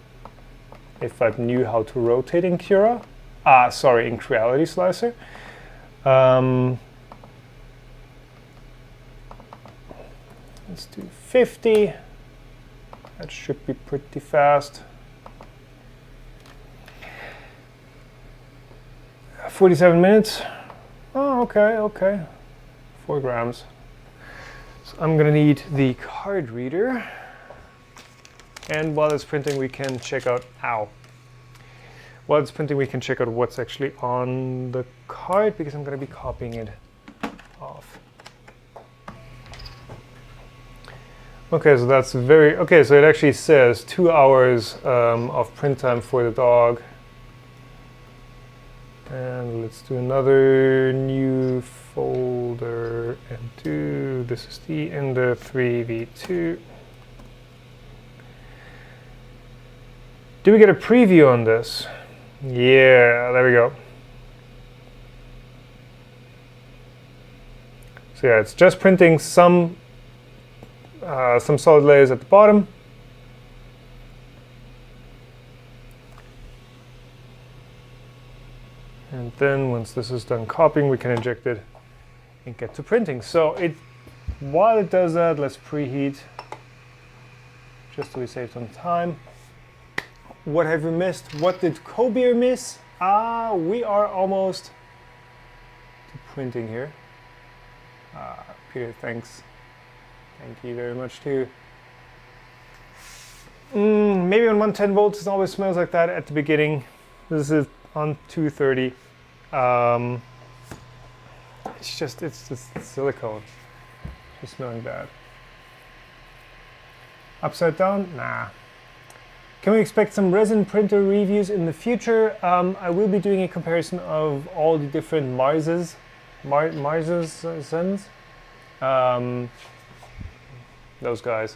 If I knew how to rotate in Cura, in Creality Slicer. Let's do 50. That should be pretty fast. 47 minutes. Oh, okay. 4 grams. So I'm gonna need the card reader. And while it's printing, we can check out, While it's printing, we can check out what's actually on the card, because I'm gonna be copying it off. Okay, so that's so it actually says 2 hours of print time for the dog. And let's do another new folder and this is the Ender-3 v2. Do we get a preview on this? Yeah, there we go. So yeah, it's just printing some solid layers at the bottom. And then once this is done copying, we can inject it and get to printing. So while it does that, let's preheat, just so we save some time. What have we missed? What did Kobeer miss? We are almost to printing here. Peter, thanks. Thank you very much too. Maybe on 110 volts, it always smells like that at the beginning. This is on 230. It's just silicone. It's smelling bad. Upside down? Nah. Can we expect some resin printer reviews in the future? I will be doing a comparison of all the different Mars's those guys.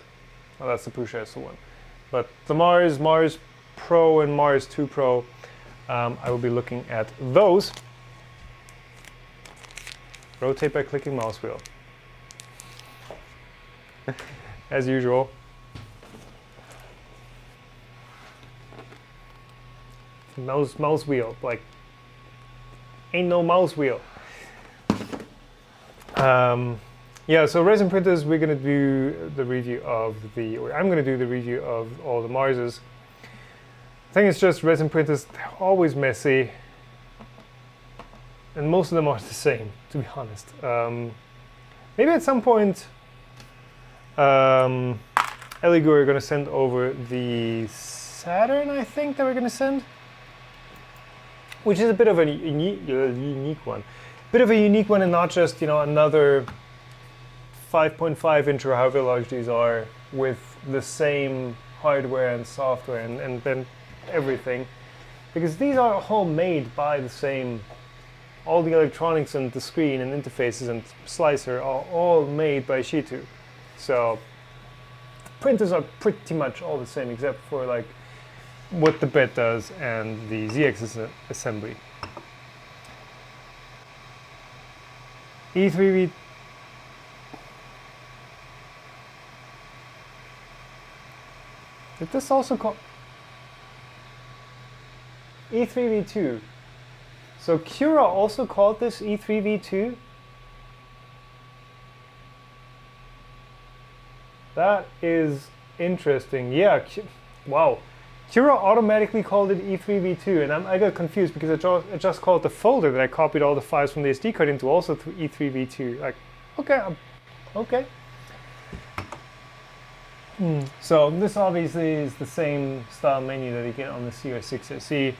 Oh, that's the Puchesse one. But the Mars Pro and Mars 2 Pro, I will be looking at those. Rotate by clicking mouse wheel. As usual. Mouse wheel, like ain't no mouse wheel. Yeah, so resin printers, we're gonna do the review of I'm gonna do the review of all the Marses. I think it's just resin printers, they're always messy, and most of them are the same, to be honest. Maybe at some point, Elegoo are gonna send over the Saturn, I think, that we're gonna send, which is a bit of a unique one. bit of a unique one, and not just, you know, another 5.5 inch or however large these are with the same hardware and software and then everything, because these are all made by the same, all the electronics and the screen and interfaces and slicer are all made by Shitu. So printers are pretty much all the same except for like what the bed does and the Z-axis assembly. E3V. Did this also call E3V2? So Cura also called this E3V2? That is interesting. Yeah, wow. Cura automatically called it E3V2, and I got confused because I just called the folder that I copied all the files from the SD card into also E3V2. Like, okay, okay. So this obviously is the same style menu that you get on the CR6 SE.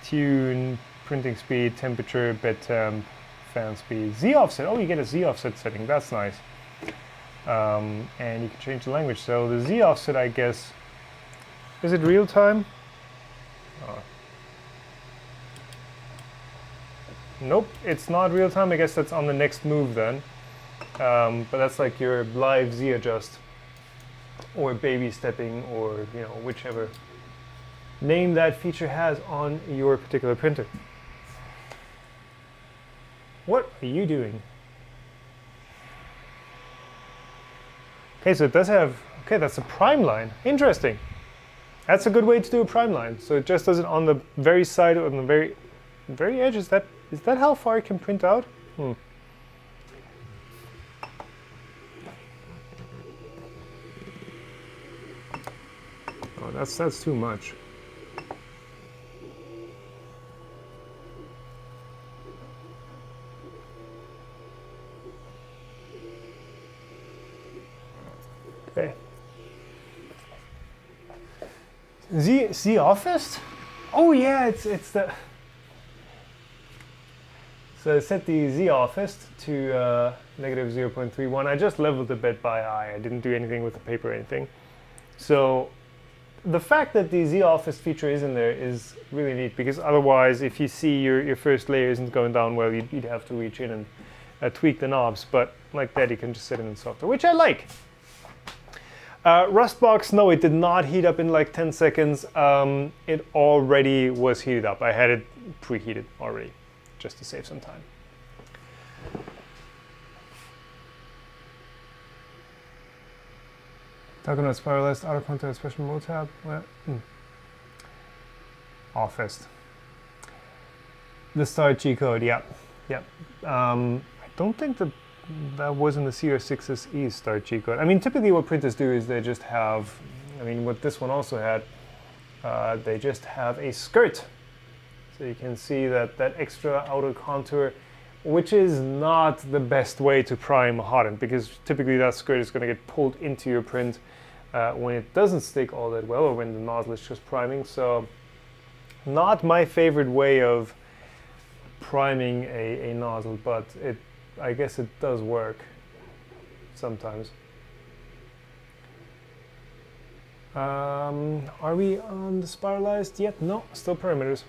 Tune, printing speed, temperature, bed temp, fan speed, Z offset. Oh, you get a Z offset setting. That's nice. And you can change the language. So the Z offset, I guess, is it real time? Nope, it's not real time. I guess that's on the next move then. But that's like your live Z adjust or baby stepping, or you know, whichever name that feature has on your particular printer. What are you doing? Okay, so it does have, okay, that's a prime line. Interesting. That's a good way to do a prime line. So it just does it on the very side, on the very edge. Is that how far it can print out? Oh, that's too much. Okay. Z Office? Oh yeah, it's the. So I set the Z Office to negative 0.31. I just leveled the bed by eye. I didn't do anything with the paper or anything. So the fact that the Z Office feature is in there is really neat, because otherwise, if you see your first layer isn't going down well, you'd have to reach in and tweak the knobs. But like that, you can just set it in software, which I like. Rustbox, no, it did not heat up in like 10 seconds. It already was heated up. I had it preheated already, just to save some time. Talking about spiralized auto contact special mode tab. Well, Office. The start G code, yeah. I don't think that was in the CR6SE start G code. I mean, typically what printers do is they just have, I mean, what this one also had, they just have a skirt. So you can see that extra outer contour, which is not the best way to prime a hot end, because typically that skirt is going to get pulled into your print when it doesn't stick all that well, or when the nozzle is just priming. So not my favorite way of priming a nozzle, but I guess it does work sometimes. Are we on the spiralized yet? No, still parameters.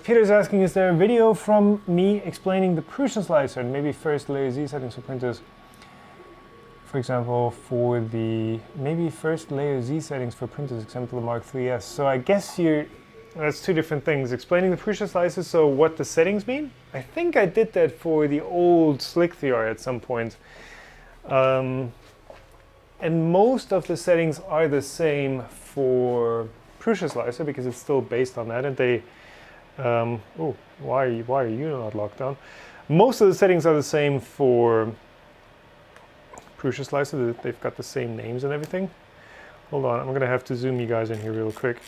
Peter's asking, is there a video from me explaining the Prussian slicer and maybe first layer Z settings for printers? For example, for the maybe first layer Z settings for printers, example the Mark III's. So I guess that's two different things. Explaining the Prussian slices, so what the settings mean? I think I did that for the old Slick Theory at some point. And most of the settings are the same for Prussian slicer because it's still based on that, and they oh, why are you not locked down? Most of the settings are the same for Prussian slicer. They've got the same names and everything. Hold on, I'm gonna have to zoom you guys in here real quick,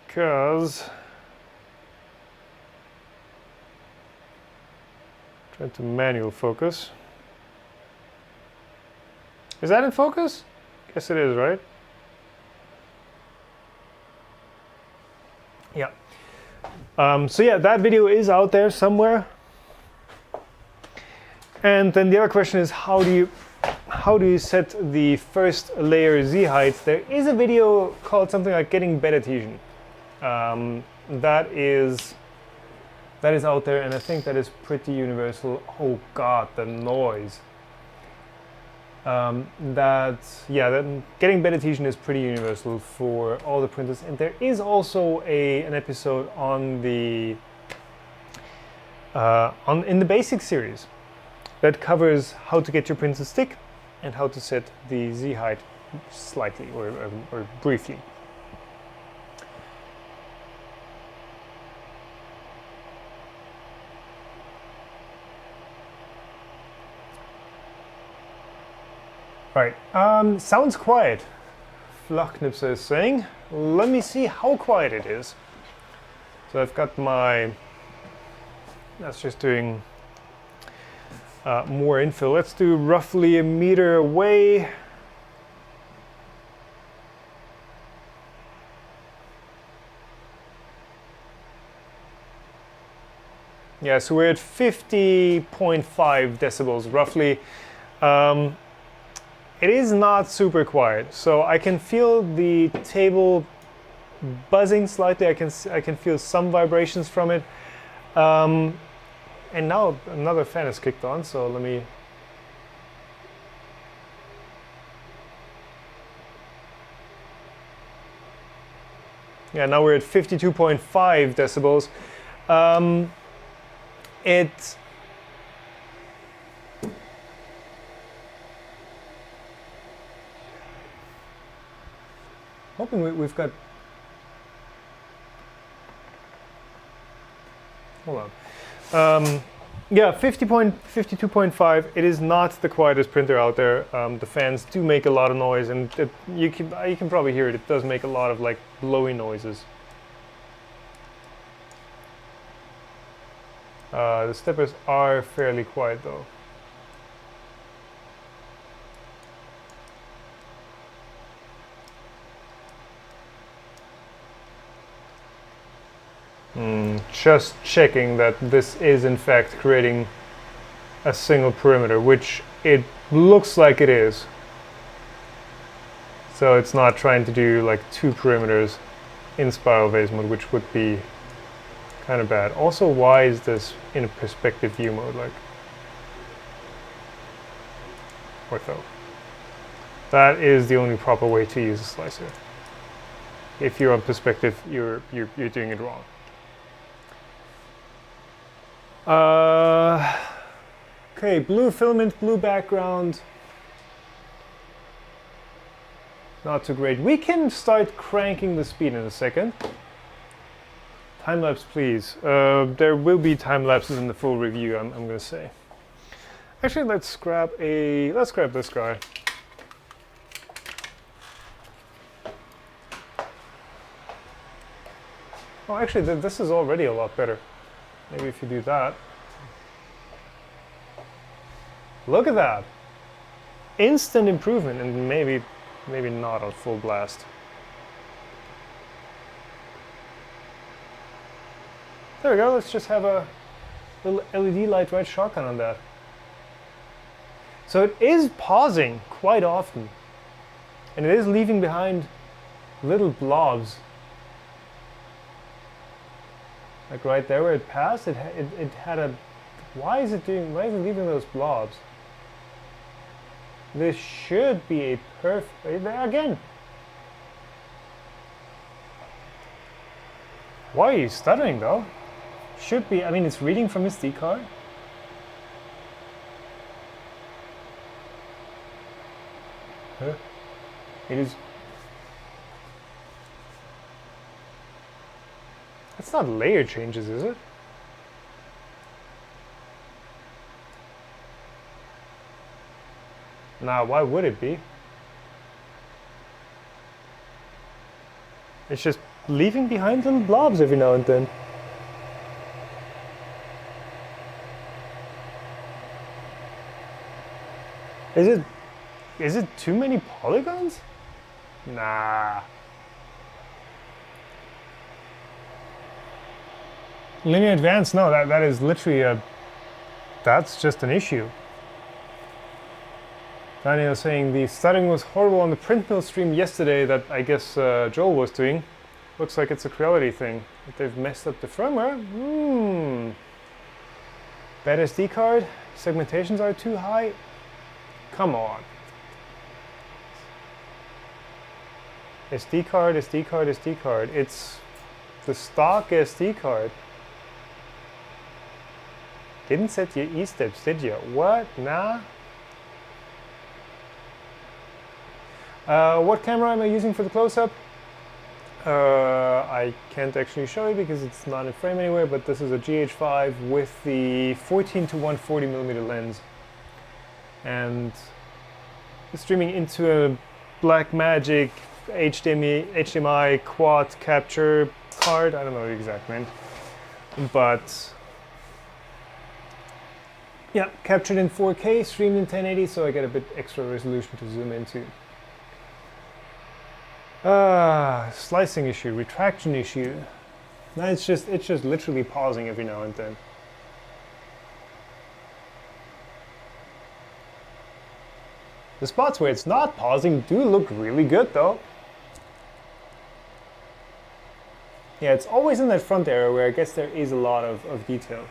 because trying to manual focus. Is that in focus? Guess it is, right? Yeah. So yeah, that video is out there somewhere. And then the other question is, how do you set the first layer Z height? There is a video called something like getting bed adhesion. That is out there, and I think that is pretty universal. Oh God, the noise. That getting bed adhesion is pretty universal for all the printers, and there is also an episode on the in the basic series that covers how to get your print to stick and how to set the Z height slightly or briefly. Right, sounds quiet, Flachnipser is saying. Let me see how quiet it is. So I've got that's just doing more infill. Let's do roughly a meter away. Yeah, so we're at 50.5 decibels roughly. It is not super quiet, so I can feel the table buzzing slightly. I can feel some vibrations from it. And now another fan is kicked on, so let me... Yeah, now we're at 52.5 decibels. Hoping we've got... Hold on. Yeah, 52.5. It is not the quietest printer out there. The fans do make a lot of noise, and you can probably hear it. It does make a lot of like blowy noises. The steppers are fairly quiet though. Just checking that this is in fact creating a single perimeter, which it looks like it is. So it's not trying to do like two perimeters in spiral vase mode, which would be kind of bad. Also, why is this in a perspective view mode, like ortho? That is the only proper way to use a slicer. If you're on perspective, you're doing it wrong. Okay, blue filament, blue background. Not too great. We can start cranking the speed in a second. Time lapse, please. There will be time lapses in the full review, I'm gonna say. Actually, let's grab this guy. Oh, actually, this is already a lot better. Maybe if you do that. Look at that. Instant improvement, and maybe not on full blast. There we go, let's just have a little LED light right shotgun on that. So it is pausing quite often. And it is leaving behind little blobs. Like right there where it passed, it had a... Why is it leaving those blobs? This should be a perfect... There again! Why are you stuttering though? Should be, I mean, it's reading from SD card. Huh? It is... That's not layer changes, is it? Nah, why would it be? It's just leaving behind little blobs every now and then. Is it too many polygons? Nah. Linear advance, no, that is literally that's just an issue. Daniel saying the stuttering was horrible on the print mill stream yesterday that I guess Joel was doing. Looks like it's a Creality thing. But they've messed up the firmware. Bad SD card. Segmentations are too high. Come on. SD card, SD card, SD card. It's the stock SD card. Didn't set your E-steps, did you? What? Nah. What camera am I using for the close-up? I can't actually show you because it's not in frame anywhere, but this is a GH5 with the 14 to 140mm lens. And streaming into a Blackmagic HDMI quad capture card. I don't know the exact name. But yeah, captured in 4K, streamed in 1080, so I get a bit extra resolution to zoom into. Slicing issue, retraction issue. No, it's just literally pausing every now and then. The spots where it's not pausing do look really good though. Yeah, it's always in that front area where I guess there is a lot of detail.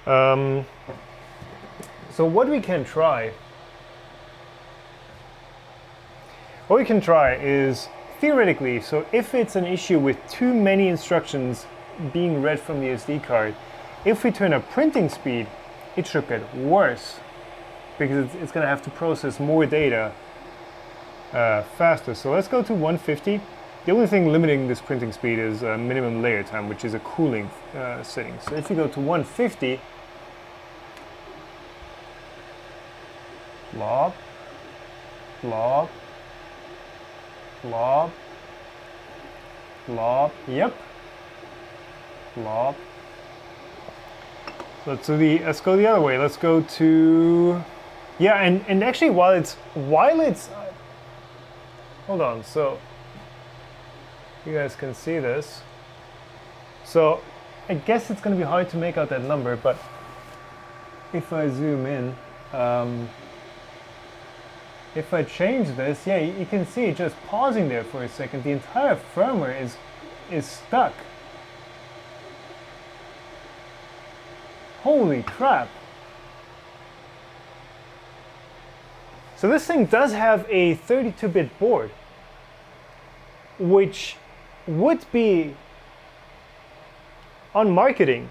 So what we can try is theoretically, so if it's an issue with too many instructions being read from the SD card, if we turn up printing speed, it should get worse because it's going to have to process more data faster. So let's go to 150. The only thing limiting this printing speed is minimum layer time, which is a cooling setting. So if you go to 150, blob, blob, blob, blob, yep, blob. Let's go the other way. Let's go to, yeah, and actually while it's hold on, so you guys can see this. So I guess it's going to be hard to make out that number, but if I zoom in, if I change this, yeah, you can see it just pausing there for a second. The entire firmware is stuck. Holy crap. So this thing does have a 32-bit board, which would be on marketing.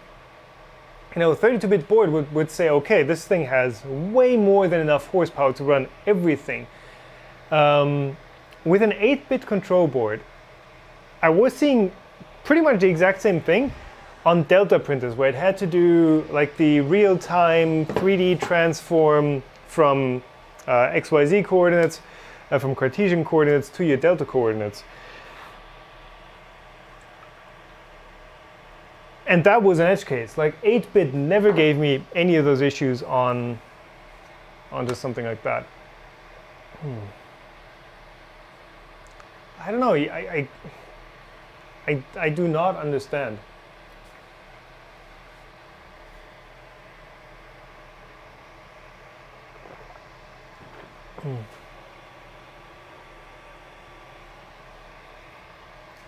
You know, a 32-bit board would say, okay, this thing has way more than enough horsepower to run everything. With an 8-bit control board, I was seeing pretty much the exact same thing on Delta printers, where it had to do like the real-time 3D transform from XYZ coordinates, from Cartesian coordinates to your Delta coordinates. And that was an edge case. Like 8-bit never gave me any of those issues on just something like that. I don't know. I do not understand.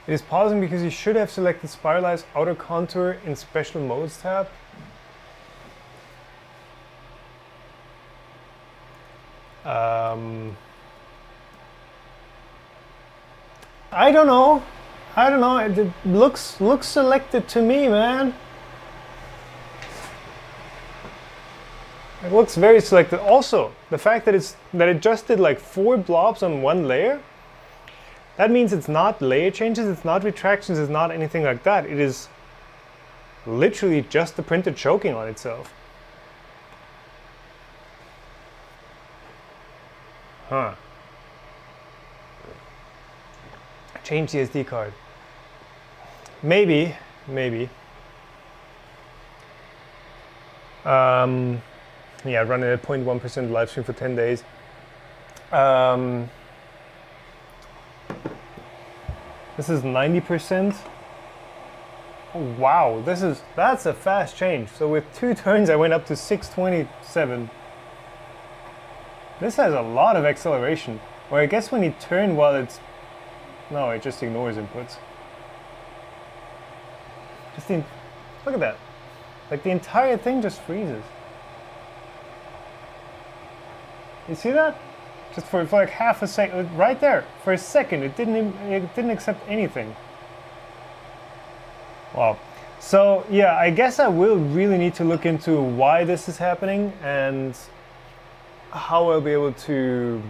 It is pausing because you should have selected Spiralize Outer Contour in Special Modes tab. I don't know. It looks selected to me, man. It looks very selected. Also, the fact that it just did like 4 blobs on one layer. That means it's not layer changes, it's not retractions, it's not anything like that. It is literally just the printer choking on itself. Huh. Change the SD card. Maybe. Yeah, run it at 0.1% live stream for 10 days. This is 90%. Oh, wow, that's a fast change. So with 2 turns I went up to 627. This has a lot of acceleration. Or I guess when you turn while it's... No, it just ignores inputs. Look at that. Like the entire thing just freezes. You see that? Just for like half a second, right there. For a second, it didn't accept anything. Wow. So yeah, I guess I will really need to look into why this is happening and how I'll be able to,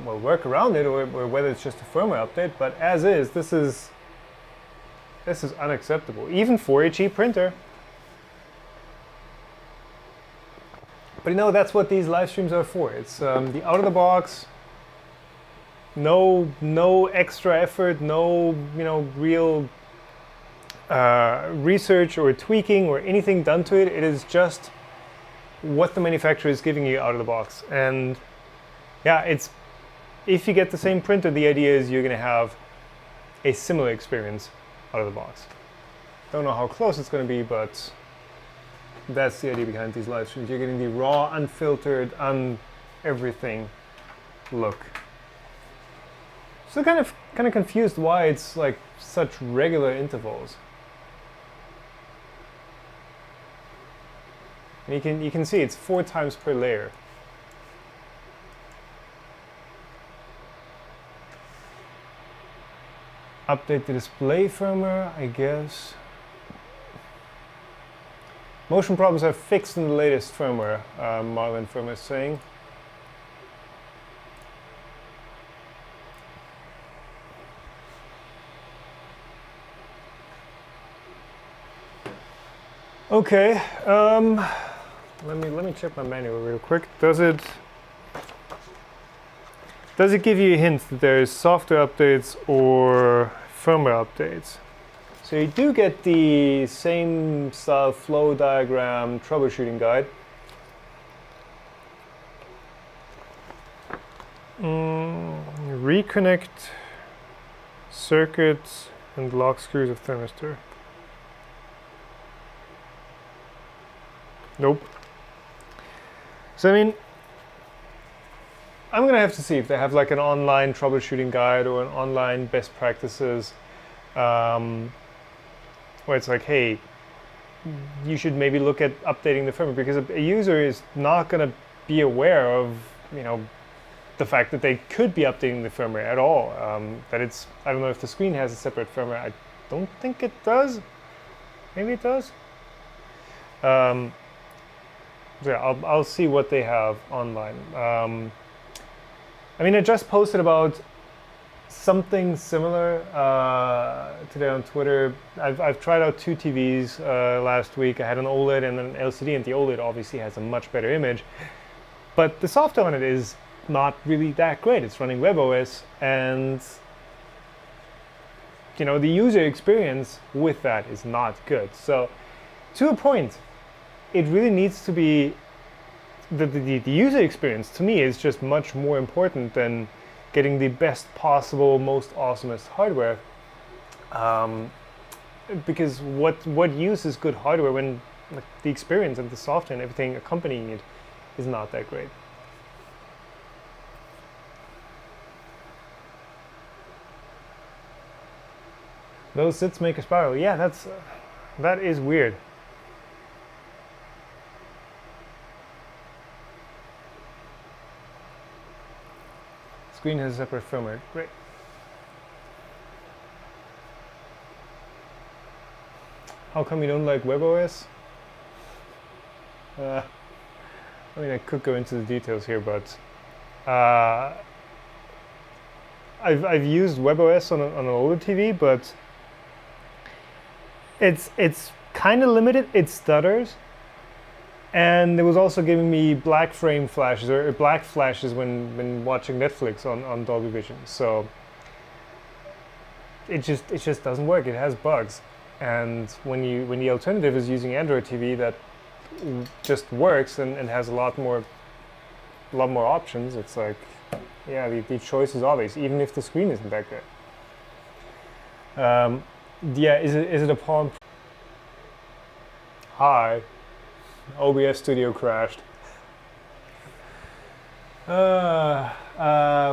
well, work around it, or whether it's just a firmware update. But as is, this is unacceptable, even for a cheap printer. But you know, that's what these live streams are for. It's the out of the box, no extra effort, no real research or tweaking or anything done to it. It is just what the manufacturer is giving you out of the box. And yeah, if you get the same printer, the idea is you're going to have a similar experience out of the box. Don't know how close it's going to be, but that's the idea behind these live streams. You're getting the raw, unfiltered, everything look. So kind of confused why it's like such regular intervals. And you can see it's 4 times per layer. Update the display firmware, I guess. Motion problems are fixed in the latest firmware, Marlin Firmware is saying. Okay, let me check my manual real quick. Does it give you a hint that there's software updates or firmware updates? So you do get the same style flow diagram troubleshooting guide. Reconnect circuits and lock screws of thermistor. Nope. So I mean, I'm gonna have to see if they have like an online troubleshooting guide or an online best practices, where it's like, hey, you should maybe look at updating the firmware, because a user is not gonna be aware of the fact that they could be updating the firmware at all. That it's, I don't know if the screen has a separate firmware. I don't think it does. Maybe it does. Yeah, I'll see what they have online. I mean, I just posted about something similar today on Twitter. I've tried out 2 TVs last week. I had an OLED and an LCD, and the OLED obviously has a much better image. But the software on it is not really that great. It's running WebOS, and the user experience with that is not good. So to a point, it really needs to be, the user experience to me is just much more important than getting the best possible, most awesomest hardware. Because what use is good hardware when the experience and the software and everything accompanying it is not that great? Those sits make a spiral. Yeah, that is weird. Screen has a separate firmware. Great. How come you don't like WebOS? I mean, I could go into the details here, but I've used WebOS on an older TV, but it's kind of limited. It stutters, and it was also giving me black frame flashes or black flashes when watching Netflix on Dolby Vision. So it just doesn't work. It has bugs, and when the alternative is using Android TV that just works and has a lot more options, it's like, yeah, the choice is obvious, even if the screen isn't that good. Yeah, is it a Palm? Hi. OBS Studio crashed.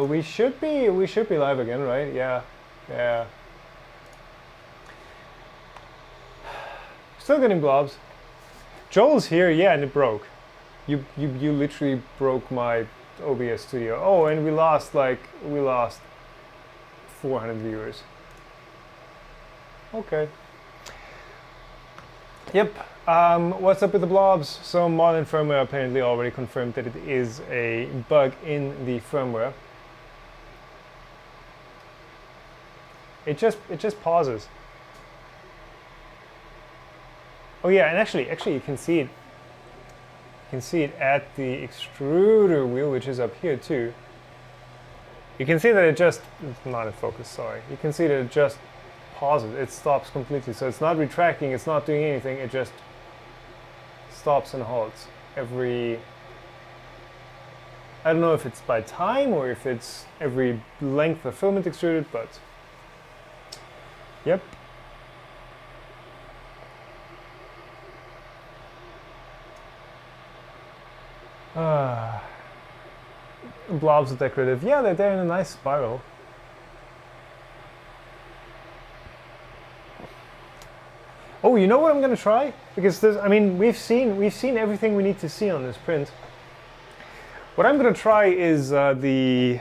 We should be live again, right? Yeah. Yeah. Still getting blobs. Joel's here, yeah, and it broke. You literally broke my OBS Studio. Oh, and we lost 400 viewers. Okay. Yep. What's up with the blobs? So modern firmware apparently already confirmed that it is a bug in the firmware. It just pauses. Oh yeah, and actually you can see it. You can see it at the extruder wheel, which is up here too. You can see that it's not in focus, sorry. You can see that it just pauses, it stops completely. So it's not retracting, it's not doing anything, it just stops and halts every, I don't know if it's by time or if it's every length of filament extruded, but yep. Blobs are decorative. Yeah, they're in a nice spiral. Oh, you know what I'm gonna try? Because I mean, we've seen everything we need to see on this print. What I'm gonna try is the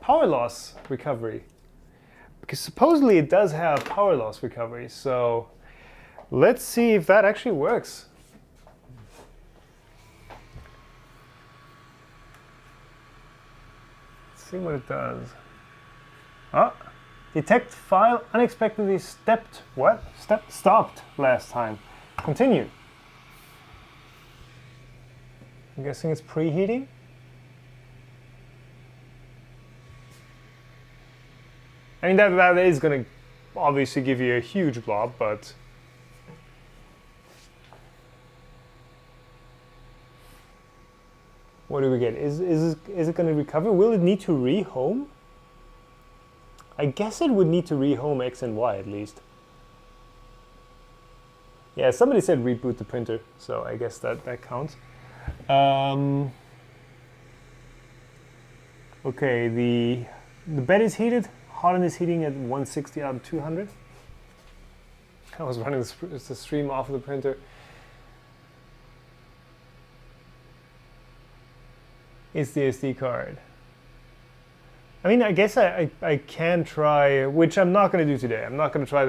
power loss recovery, because supposedly it does have power loss recovery. So let's see if that actually works. Let's see what it does. Ah. Detect file unexpectedly stopped last time. Continue. I'm guessing it's preheating. I mean, that is going to obviously give you a huge blob, but what do we get? Is it going to recover? Will it need to rehome? I guess it would need to rehome X and Y at least. Yeah, somebody said reboot the printer, so I guess that counts. Okay, the bed is heated. Hotend is heating at 160 out of 200. I was running the stream off of the printer. It's the SD card. I mean, I guess I can try, which I'm not going to do today. I'm not going to try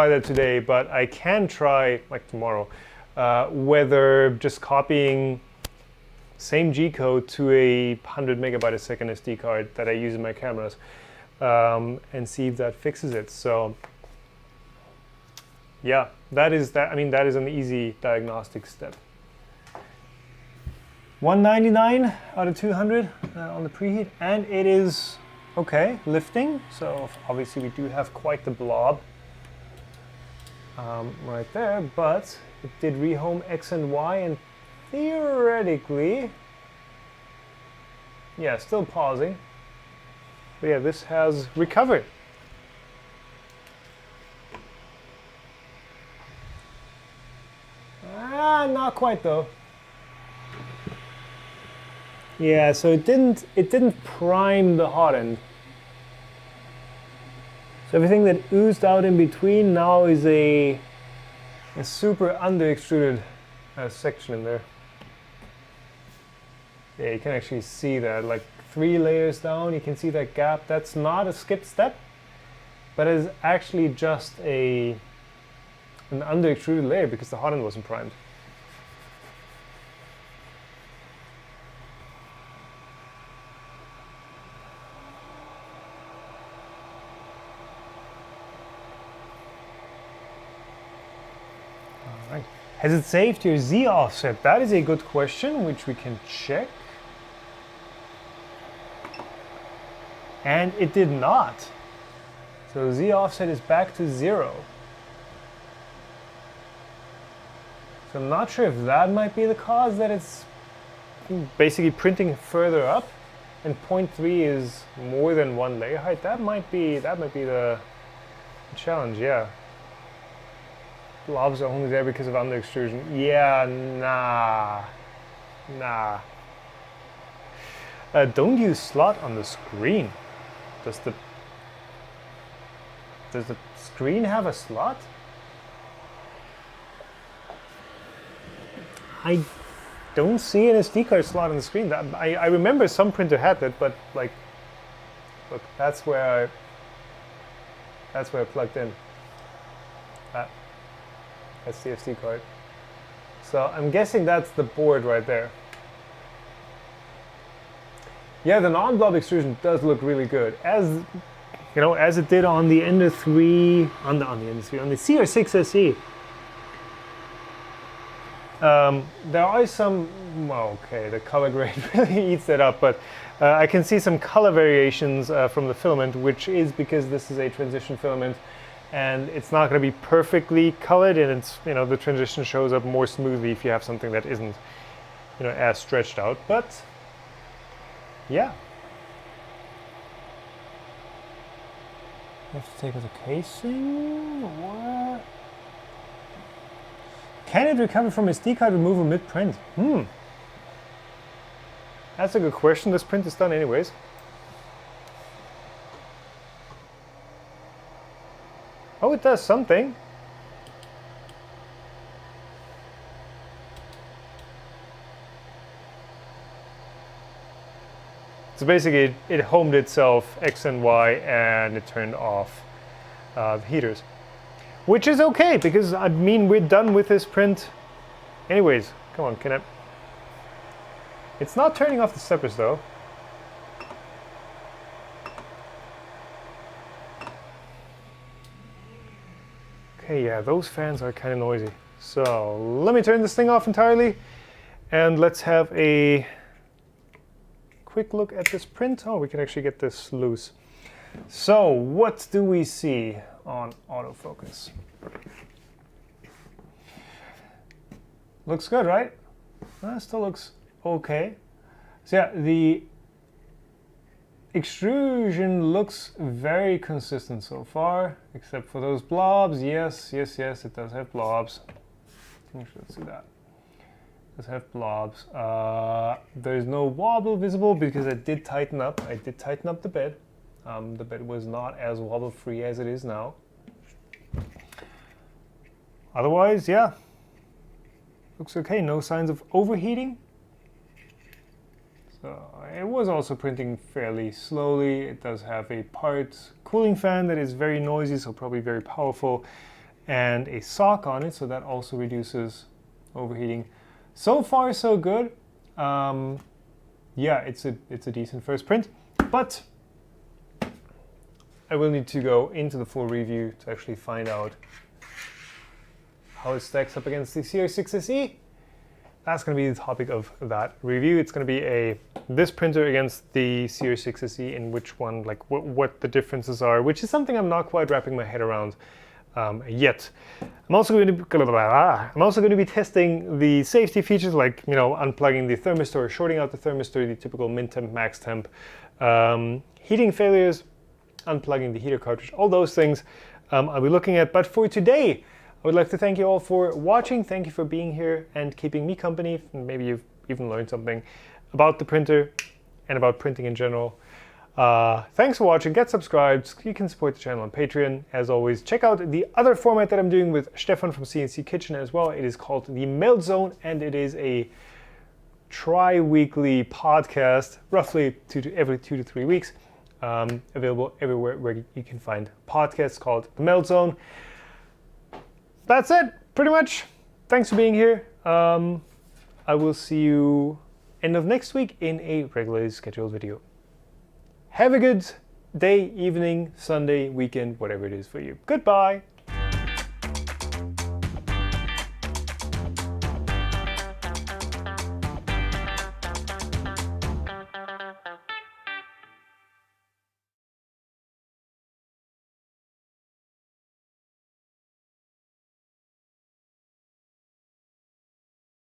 that today, but I can try, like tomorrow, whether just copying same G code to a 100 megabyte a second SD card that I use in my cameras, and see if that fixes it. So yeah, that is an easy diagnostic step. 199 out of 200 on the preheat, and it is okay lifting. So obviously we do have quite the blob right there, but it did rehome X and Y, and theoretically, yeah, still pausing. But yeah, this has recovered. Not quite though. Yeah, so it didn't prime the hot end. So everything that oozed out in between now is a super under extruded section in there. Yeah, you can actually see that, like 3 layers down, you can see that gap. That's not a skipped step, but is actually just an under extruded layer because the hot end wasn't primed. Has it saved your Z offset? That is a good question, which we can check. And it did not. So Z offset is back to 0. So I'm not sure if that might be the cause, that it's basically printing further up, and 0.3 is more than 1 layer height. That might be the challenge, yeah. blobs are only there because of under extrusion. Yeah, nah. Don't use slot on the screen. Does the screen have a slot? I don't see an SD card slot on the screen. I remember some printer had that, but like, look, that's where I plugged in. That's the SD card. So I'm guessing that's the board right there. Yeah, the non-blob extrusion does look really good, as you know, as it did on the Ender-3, on the CR6 SE. There are some, well, okay, the color grade really eats that up, but I can see some color variations from the filament, which is because this is a transition filament, and it's not going to be perfectly colored, and it's, you know, the transition shows up more smoothly if you have something that isn't, you know, as stretched out. But yeah, you have to take out the casing. What? Can it recover from SD card removal mid-print? That's a good question. This print is done anyways. Oh, it does something. So basically, it homed itself X and Y, and it turned off the heaters. Which is okay, because I mean, we're done with this print anyways. Come on, can I? It's not turning off the steppers though. Okay, yeah, those fans are kind of noisy. So let me turn this thing off entirely, and let's have a quick look at this print. Oh, we can actually get this loose. So what do we see on autofocus? Looks good, right? Still looks okay. So yeah, the extrusion looks very consistent so far, except for those blobs. Yes, it does have blobs. Actually, let's see that. It does have blobs. There's no wobble visible because I did tighten up. I did tighten up the bed. The bed was not as wobble-free as it is now. Otherwise, yeah, looks okay. No signs of overheating. So it was also printing fairly slowly. It does have a part cooling fan that is very noisy, so probably very powerful, and a sock on it, so that also reduces overheating. So far, so good. Yeah, it's a decent first print, but I will need to go into the full review to actually find out how it stacks up against the CR6 SE. That's going to be the topic of that review. It's going to be this printer against the CR6 SE, and which one, like what the differences are, which is something I'm not quite wrapping my head around yet. I'm also going to be testing the safety features, like, you know, unplugging the thermistor or shorting out the thermistor, the typical min temp, max temp, heating failures, unplugging the heater cartridge, all those things I'll be looking at. But for today, I would like to thank you all for watching. Thank you for being here and keeping me company. Maybe you've even learned something about the printer and about printing in general. Thanks for watching. Get subscribed. You can support the channel on Patreon. As always, check out the other format that I'm doing with Stefan from CNC Kitchen as well. It is called the Melt Zone, and it is a tri-weekly podcast, roughly every 2 to 3 weeks. Available everywhere where you can find podcasts, called the Melt Zone. That's it, pretty much. Thanks for being here. I will see you end of next week in a regularly scheduled video. Have a good day, evening, Sunday, weekend, whatever it is for you. Goodbye.